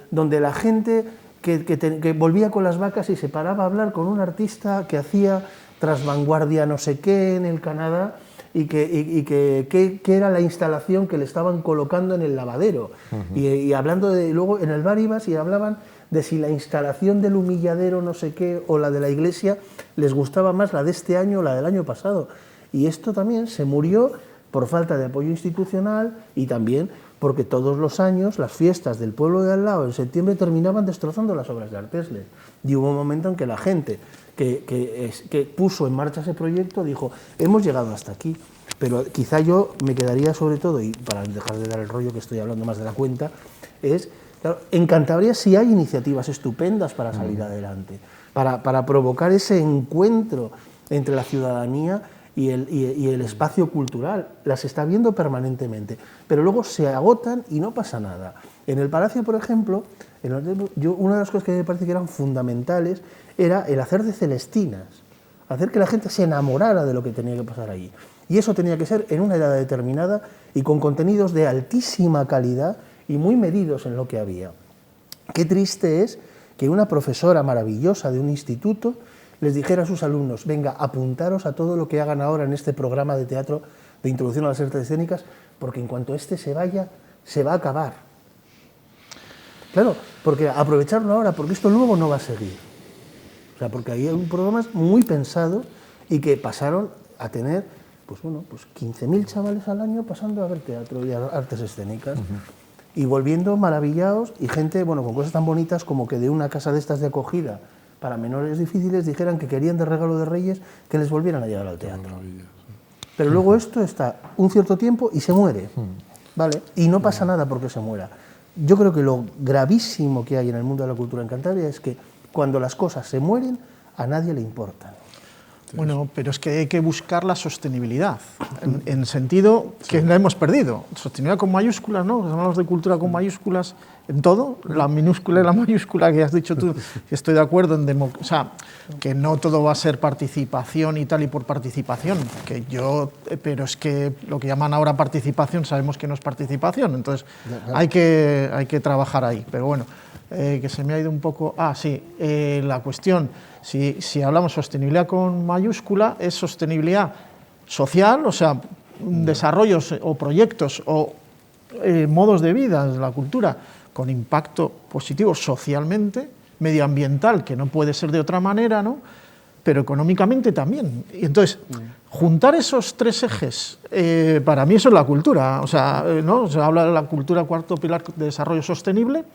donde la gente que volvía con las vacas y se paraba a hablar con un artista que hacía trasvanguardia no sé qué en el Canadá y que era la instalación que le estaban colocando en el lavadero. Y hablando de, luego en el bar ibas y hablaban de si la instalación del humilladero no sé qué o la de la iglesia les gustaba más, la de este año o la del año pasado. Y esto también se murió por falta de apoyo institucional y también porque todos los años las fiestas del pueblo de al lado en septiembre terminaban destrozando las obras de Artesles. Y hubo un momento en que la gente que puso en marcha ese proyecto dijo, hemos llegado hasta aquí, pero quizá yo me quedaría sobre todo, y para dejar de dar el rollo que estoy hablando más de la cuenta, es, claro, en Cantabria sí hay iniciativas estupendas para salir adelante, para provocar ese encuentro entre la ciudadanía y el espacio cultural. Las está viendo permanentemente, pero luego se agotan y no pasa nada. En el Palacio, por ejemplo, una de las cosas que me parece que eran fundamentales era el hacer de Celestinas, hacer que la gente se enamorara de lo que tenía que pasar allí. Y eso tenía que ser en una edad determinada y con contenidos de altísima calidad y muy medidos en lo que había. Qué triste es que una profesora maravillosa de un instituto les dijera a sus alumnos, venga, apuntaros a todo lo que hagan ahora en este programa de teatro de introducción a las artes escénicas, porque en cuanto este se vaya, se va a acabar. Claro, porque aprovecharlo ahora, porque esto luego no va a seguir. O sea, porque hay programas muy pensados y que pasaron a tener, pues 15.000 chavales al año pasando a ver teatro y artes escénicas. Y volviendo maravillados y gente, con cosas tan bonitas como que de una casa de estas de acogida para menores difíciles dijeran que querían de regalo de Reyes que les volvieran a llevar al teatro. Pero luego esto está un cierto tiempo y se muere, ¿vale? Y no pasa nada porque se muera. Yo creo que lo gravísimo que hay en el mundo de la cultura en Cantabria es que cuando las cosas se mueren, a nadie le importan. Bueno, pero es que hay que buscar la sostenibilidad, en sentido que la hemos perdido. Sostenibilidad con mayúsculas, ¿no? Hablamos de cultura con mayúsculas en todo, la minúscula y la mayúscula que has dicho tú, que estoy de acuerdo en o sea, que no todo va a ser participación y tal y por participación, pero es que lo que llaman ahora participación sabemos que no es participación, entonces hay que trabajar ahí, pero bueno, que se me ha ido un poco... la cuestión, si hablamos sostenibilidad con mayúscula, es sostenibilidad social, o sea, desarrollos o proyectos o modos de vida de la cultura con impacto positivo socialmente, medioambiental, que no puede ser de otra manera, ¿no? Pero económicamente también. Y entonces, juntar esos tres ejes, para mí eso es la cultura. O sea, ¿no? Se habla de la cultura, cuarto pilar de desarrollo sostenible,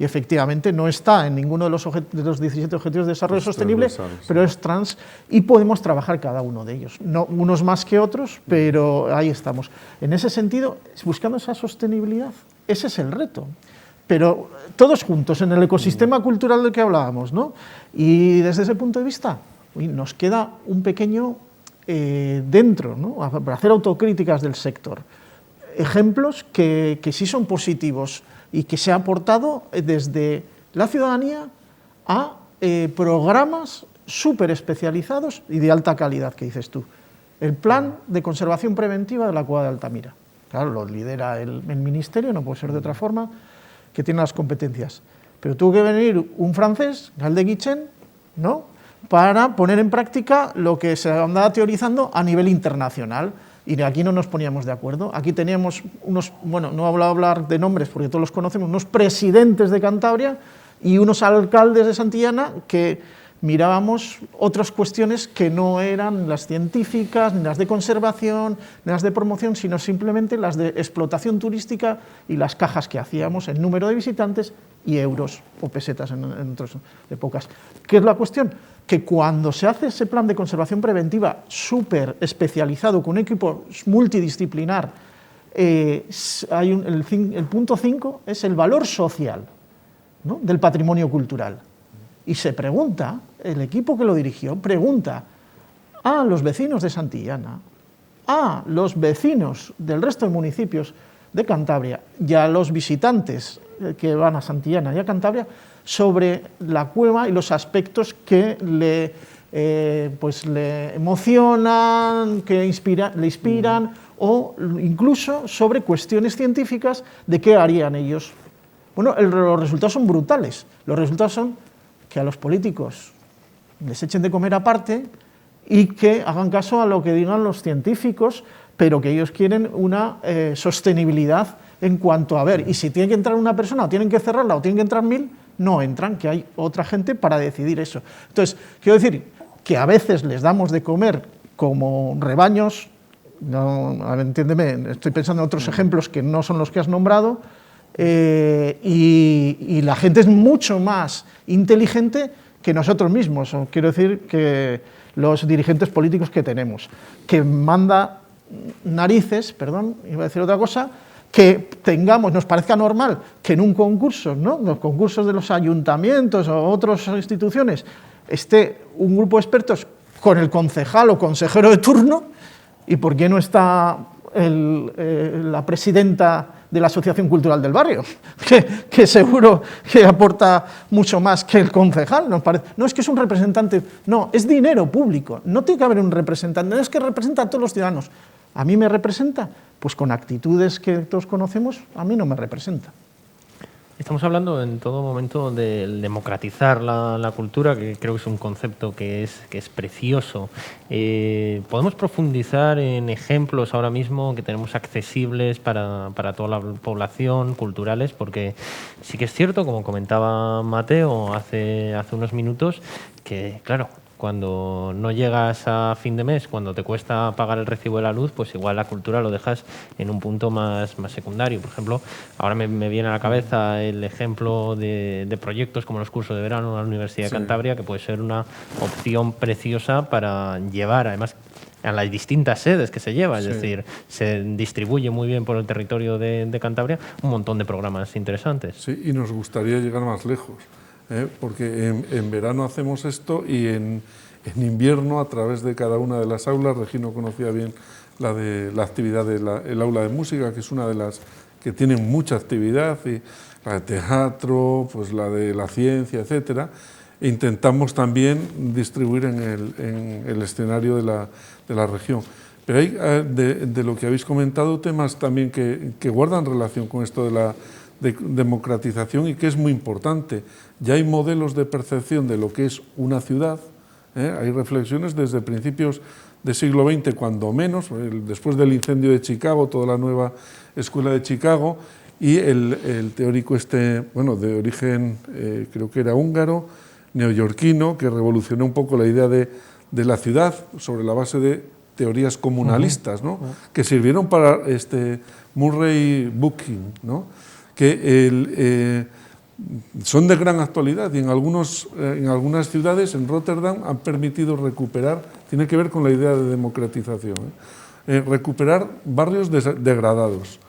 y efectivamente no está en ninguno de los 17 objetivos de desarrollo sostenible, pero es trans, y podemos trabajar cada uno de ellos. No, unos más que otros, pero ahí estamos. En ese sentido, buscando esa sostenibilidad, ese es el reto. Pero todos juntos, en el ecosistema cultural del que hablábamos, ¿no? Y desde ese punto de vista, nos queda un pequeño dentro, ¿no? Para hacer autocríticas del sector. Ejemplos que sí son positivos y que se ha aportado desde la ciudadanía a programas súper especializados y de alta calidad, que dices tú. El plan de conservación preventiva de la Cueva de Altamira. Claro, lo lidera el ministerio, no puede ser de otra forma, que tiene las competencias. Pero tuvo que venir un francés, Galde Guichen, ¿no?, para poner en práctica lo que se andaba teorizando a nivel internacional. Y aquí no nos poníamos de acuerdo. Aquí teníamos unos, bueno, no voy a hablar de nombres porque todos los conocemos, unos presidentes de Cantabria y unos alcaldes de Santillana que mirábamos otras cuestiones que no eran las científicas, ni las de conservación, ni las de promoción, sino simplemente las de explotación turística y las cajas que hacíamos en número de visitantes y euros o pesetas en otras épocas. ¿Qué es la cuestión? Que cuando se hace ese plan de conservación preventiva súper especializado con un equipo multidisciplinar, el punto 5 es el valor social, ¿no?, del patrimonio cultural. Y se pregunta, el equipo que lo dirigió, pregunta a los vecinos de Santillana, a los vecinos del resto de municipios de Cantabria y a los visitantes que van a Santillana y a Cantabria sobre la cueva y los aspectos que le emocionan, que le inspiran, o incluso sobre cuestiones científicas de qué harían ellos. Bueno, los resultados son brutales. Los resultados son que a los políticos les echen de comer aparte y que hagan caso a lo que digan los científicos, pero que ellos quieren una sostenibilidad en cuanto a ver, y si tiene que entrar una persona o tienen que cerrarla o tienen que entrar 1000, no entran, que hay otra gente para decidir eso. Entonces, quiero decir que a veces les damos de comer como rebaños, no, entiéndeme, estoy pensando en otros ejemplos que no son los que has nombrado, y la gente es mucho más inteligente que nosotros mismos, o quiero decir que los dirigentes políticos que tenemos, que manda narices, perdón, iba a decir otra cosa, que tengamos, nos parezca normal que en un concurso, ¿no?, los concursos de los ayuntamientos o otras instituciones, esté un grupo de expertos con el concejal o consejero de turno, y por qué no está la presidenta de la Asociación Cultural del Barrio, que seguro que aporta mucho más que el concejal, nos parece. No, es que es un representante, no, es dinero público, no tiene que haber un representante, no es que representa a todos los ciudadanos. ¿A mí me representa? Pues con actitudes que todos conocemos, a mí no me representa. Estamos hablando en todo momento de democratizar la cultura, que creo que es un concepto que es precioso. ¿Podemos profundizar en ejemplos ahora mismo que tenemos accesibles para toda la población, culturales? Porque sí que es cierto, como comentaba Mateo hace unos minutos, que claro, cuando no llegas a fin de mes, cuando te cuesta pagar el recibo de la luz, pues igual la cultura lo dejas en un punto más secundario. Por ejemplo, ahora me viene a la cabeza el ejemplo de proyectos como los cursos de verano en la Universidad de Cantabria, que puede ser una opción preciosa para llevar, además, a las distintas sedes que se lleva, es decir, se distribuye muy bien por el territorio de Cantabria un montón de programas interesantes. Sí, y nos gustaría llegar más lejos. porque en verano hacemos esto y en invierno, a través de cada una de las aulas, Regino conocía bien la de la actividad del aula de música, que es una de las que tienen mucha actividad, y la de teatro, pues la de la ciencia, etcétera. Intentamos también distribuir en el escenario de la región. Pero hay, de lo que habéis comentado, temas también que guardan relación con esto de la democratización y que es muy importante. Ya hay modelos de percepción de lo que es una ciudad, hay reflexiones desde principios del siglo XX, cuando menos, después del incendio de Chicago, toda la nueva escuela de Chicago, y el teórico de origen, creo que era húngaro, neoyorquino, que revolucionó un poco la idea de la ciudad sobre la base de teorías comunalistas, ¿no? Que sirvieron para Murray Bookchin, ¿no? Que son de gran actualidad y en algunas ciudades, en Rotterdam, han permitido recuperar, tiene que ver con la idea de democratización, recuperar barrios degradados.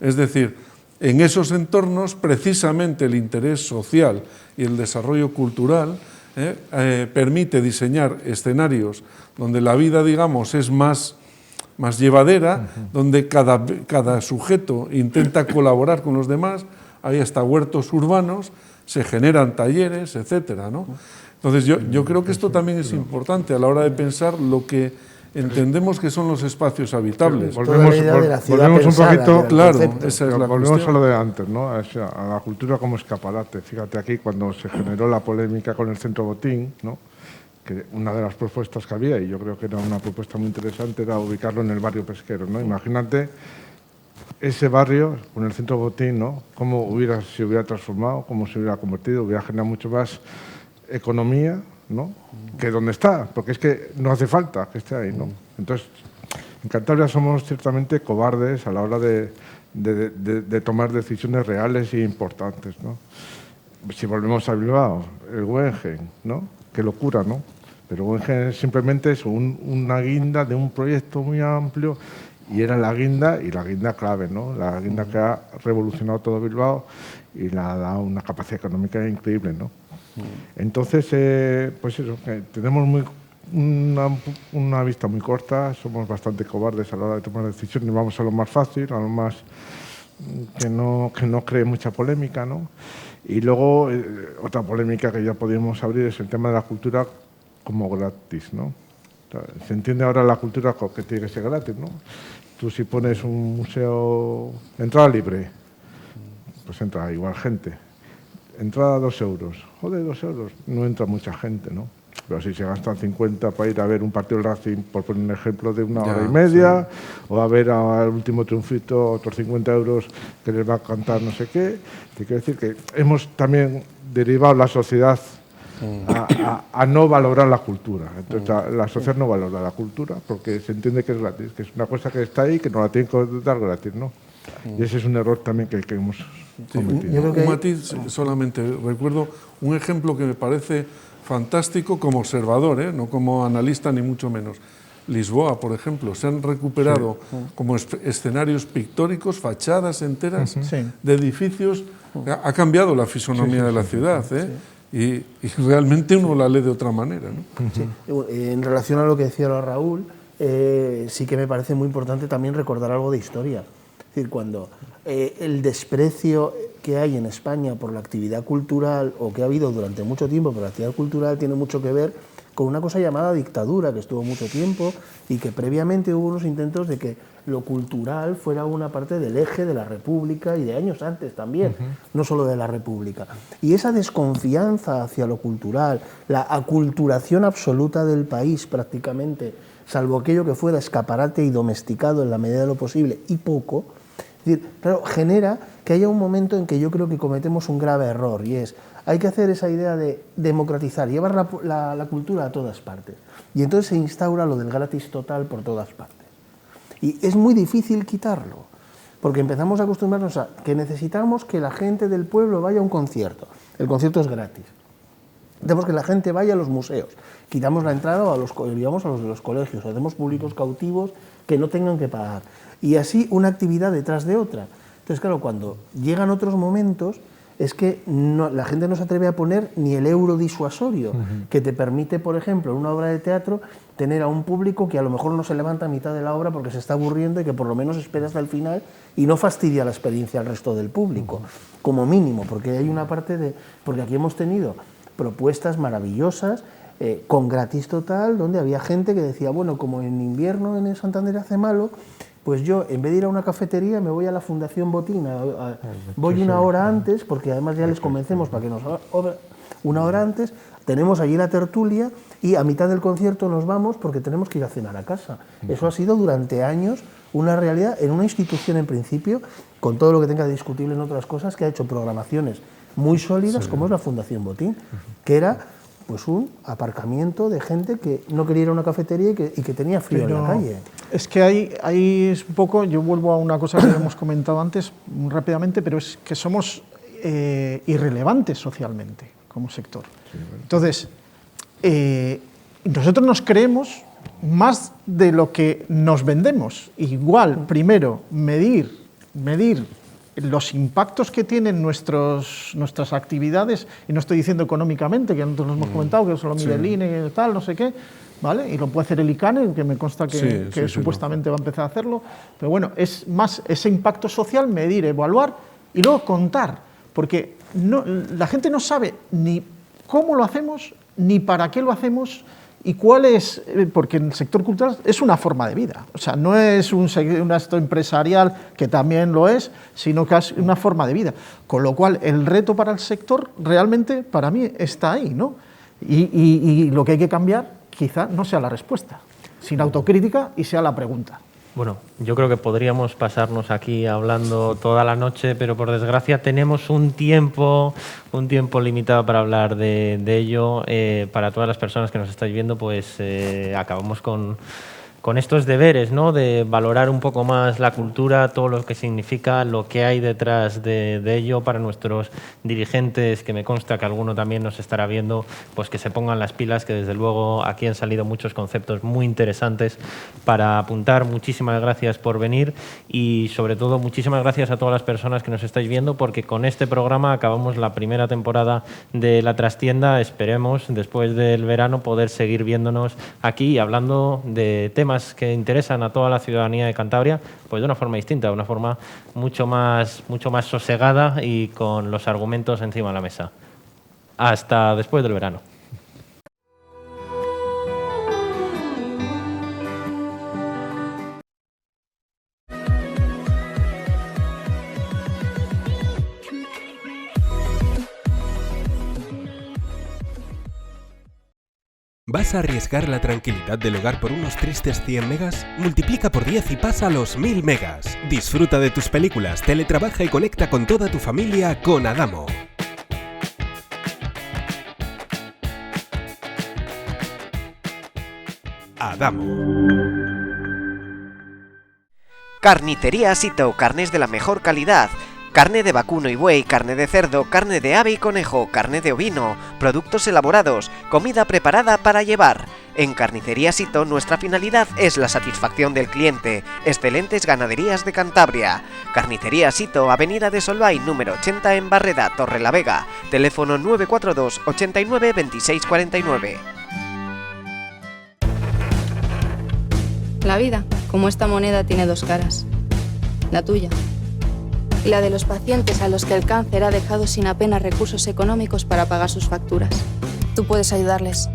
Es decir, en esos entornos, precisamente el interés social y el desarrollo cultural permite diseñar escenarios donde la vida, digamos, es más llevadera, donde cada sujeto intenta colaborar con los demás, hay hasta huertos urbanos, se generan talleres, etcétera, ¿no? Entonces yo creo que esto también es importante a la hora de pensar lo que entendemos que son los espacios habitables. Volvemos un poquito, claro, esa es la volvemos cuestión. a lo de antes, ¿no? A la cultura como escaparate. Fíjate aquí cuando se generó la polémica con el Centro Botín, ¿no? Que una de las propuestas que había, y yo creo que era una propuesta muy interesante, era ubicarlo en el barrio pesquero, ¿no? Imagínate ese barrio con el Centro Botín, ¿no? Cómo se hubiera transformado, cómo se hubiera convertido, hubiera generado mucho más economía, ¿no? Que donde está, porque es que no hace falta que esté ahí, ¿no? Entonces, en Cantabria somos ciertamente cobardes a la hora de tomar decisiones reales e importantes, ¿no? Si volvemos a Bilbao, el Guggenheim, ¿no? Qué locura, ¿no? Pero Guggenheim simplemente es una guinda de un proyecto muy amplio, y era la guinda, y la guinda clave, ¿no? La guinda que ha revolucionado todo Bilbao y le ha dado una capacidad económica increíble, ¿no? Entonces, pues eso, tenemos una vista muy corta, somos bastante cobardes a la hora de tomar decisiones, vamos a lo más fácil, a lo más que no cree mucha polémica, ¿no? Y luego, otra polémica que ya podríamos abrir es el tema de la cultura como gratis, ¿no? Se entiende ahora la cultura que tiene que ser gratis, ¿no? Tú si pones un museo, entrada libre, pues entra igual gente. Entrada 2 euros. Joder, 2 euros. No entra mucha gente, ¿no? Pero si se gastan 50 para ir a ver un partido del Racing, por poner un ejemplo, de 1 hora y media, sí, o a ver al último triunfito otros 50 euros que les va a cantar no sé qué, te quiero decir que hemos también derivado la sociedad a no valorar la cultura. Entonces la sociedad no valora la cultura porque se entiende que es gratis, que es una cosa que está ahí, que nos la tienen que dar gratis, ¿no? Y ese es un error también que hemos cometido. Un matiz solamente, recuerdo un ejemplo que me parece fantástico como observador, no como analista ni mucho menos. Lisboa, por ejemplo, se han recuperado como escenarios pictóricos, fachadas enteras de edificios. Ha cambiado la fisonomía de la ciudad, y realmente uno la lee de otra manera, ¿no? Sí. En relación a lo que decía Raúl, sí que me parece muy importante también recordar algo de historia. Es decir, cuando el desprecio que hay en España por la actividad cultural, o que ha habido durante mucho tiempo por la actividad cultural, tiene mucho que ver con una cosa llamada dictadura, que estuvo mucho tiempo y que previamente hubo unos intentos de que lo cultural fuera una parte del eje de la República y de años antes también, no solo de la República. Y esa desconfianza hacia lo cultural, la aculturación absoluta del país prácticamente, salvo aquello que fuera escaparate y domesticado en la medida de lo posible y poco, es decir, claro, genera que haya un momento en que yo creo que cometemos un grave error, y es, hay que hacer esa idea de democratizar, llevar la cultura a todas partes. Y entonces se instaura lo del gratis total por todas partes. Y es muy difícil quitarlo, porque empezamos a acostumbrarnos a que necesitamos que la gente del pueblo vaya a un concierto. El concierto es gratis. Necesitamos que la gente vaya a los museos. Quitamos la entrada o llevamos a los de los colegios, hacemos públicos cautivos que no tengan que pagar. Y así una actividad detrás de otra. Entonces, claro, cuando llegan otros momentos, es que la gente no se atreve a poner ni el euro disuasorio, que te permite, por ejemplo, en una obra de teatro, tener a un público que a lo mejor no se levanta a mitad de la obra porque se está aburriendo y que por lo menos espera hasta el final y no fastidia la experiencia al resto del público, como mínimo, porque hay una parte de... Porque aquí hemos tenido propuestas maravillosas, con gratis total, donde había gente que decía, bueno, como en invierno en el Santander hace malo, pues yo, en vez de ir a una cafetería, me voy a la Fundación Botín, voy una hora antes, porque además ya les convencemos para que nos haga una hora antes, tenemos allí la tertulia y a mitad del concierto nos vamos porque tenemos que ir a cenar a casa. Eso ha sido durante años una realidad en una institución, en principio, con todo lo que tenga de discutible en otras cosas, que ha hecho programaciones muy sólidas, como es la Fundación Botín, que era pues un aparcamiento de gente que no quería ir a una cafetería y que tenía frío en la calle. Es que ahí es un poco, yo vuelvo a una cosa que hemos comentado antes muy rápidamente, pero es que somos irrelevantes socialmente como sector. Entonces, nosotros nos creemos más de lo que nos vendemos. Igual, primero, medir los impactos que tienen nuestras actividades, y no estoy diciendo económicamente, que nosotros lo hemos comentado, que eso lo mide el INE, tal, no sé qué, ¿vale? Y lo puede hacer el ICANE, que me consta que supuestamente va a empezar a hacerlo, pero bueno, es más ese impacto social, medir, evaluar y luego contar, porque la gente no sabe ni cómo lo hacemos, ni para qué lo hacemos, y cuál es, porque el sector cultural es una forma de vida, o sea, no es un acto empresarial, que también lo es, sino que es una forma de vida, con lo cual el reto para el sector realmente para mí está ahí, ¿no? Y lo que hay que cambiar quizá no sea la respuesta, sino autocrítica y sea la pregunta. Bueno, yo creo que podríamos pasarnos aquí hablando toda la noche, pero por desgracia tenemos un tiempo limitado para hablar de ello. Para todas las personas que nos estáis viendo, pues acabamos con estos deberes, ¿no? De valorar un poco más la cultura, todo lo que significa, lo que hay detrás de ello para nuestros dirigentes, que me consta que alguno también nos estará viendo, pues que se pongan las pilas, que desde luego aquí han salido muchos conceptos muy interesantes para apuntar. Muchísimas gracias por venir y sobre todo muchísimas gracias a todas las personas que nos estáis viendo, porque con este programa acabamos la primera temporada de La Trastienda. Esperemos después del verano poder seguir viéndonos aquí hablando de temas que interesan a toda la ciudadanía de Cantabria, pues de una forma distinta, de una forma mucho más sosegada y con los argumentos encima de la mesa. Hasta después del verano. ¿Vas a arriesgar la tranquilidad del hogar por unos tristes 100 megas? Multiplica por 10 y pasa a los 1000 megas. Disfruta de tus películas, teletrabaja y conecta con toda tu familia con Adamo. Adamo. Carnicería Sito, carnes de la mejor calidad. Carne de vacuno y buey, carne de cerdo, carne de ave y conejo, carne de ovino, productos elaborados, comida preparada para llevar. En Carnicería Sito nuestra finalidad es la satisfacción del cliente. Excelentes ganaderías de Cantabria. Carnicería Sito, Avenida de Solvay, número 80 en Barreda, Torrelavega. Teléfono 942 89 26 49. La vida, como esta moneda, tiene dos caras. La tuya y la de los pacientes a los que el cáncer ha dejado sin apenas recursos económicos para pagar sus facturas. Tú puedes ayudarles.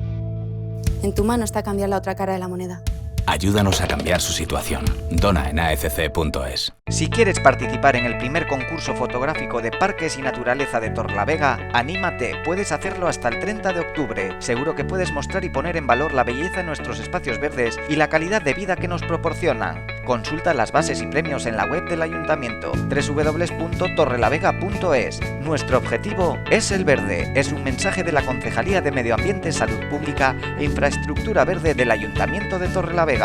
En tu mano está cambiar la otra cara de la moneda. Ayúdanos a cambiar su situación. Dona en AFC.es. Si quieres participar en el primer concurso fotográfico de Parques y Naturaleza de Torrelavega, anímate, puedes hacerlo hasta el 30 de octubre. Seguro que puedes mostrar y poner en valor la belleza de nuestros espacios verdes y la calidad de vida que nos proporcionan. Consulta las bases y premios en la web del Ayuntamiento, www.torrelavega.es. Nuestro objetivo es el verde. Es un mensaje de la Concejalía de Medio Ambiente, Salud Pública e Infraestructura Verde del Ayuntamiento de Torrelavega.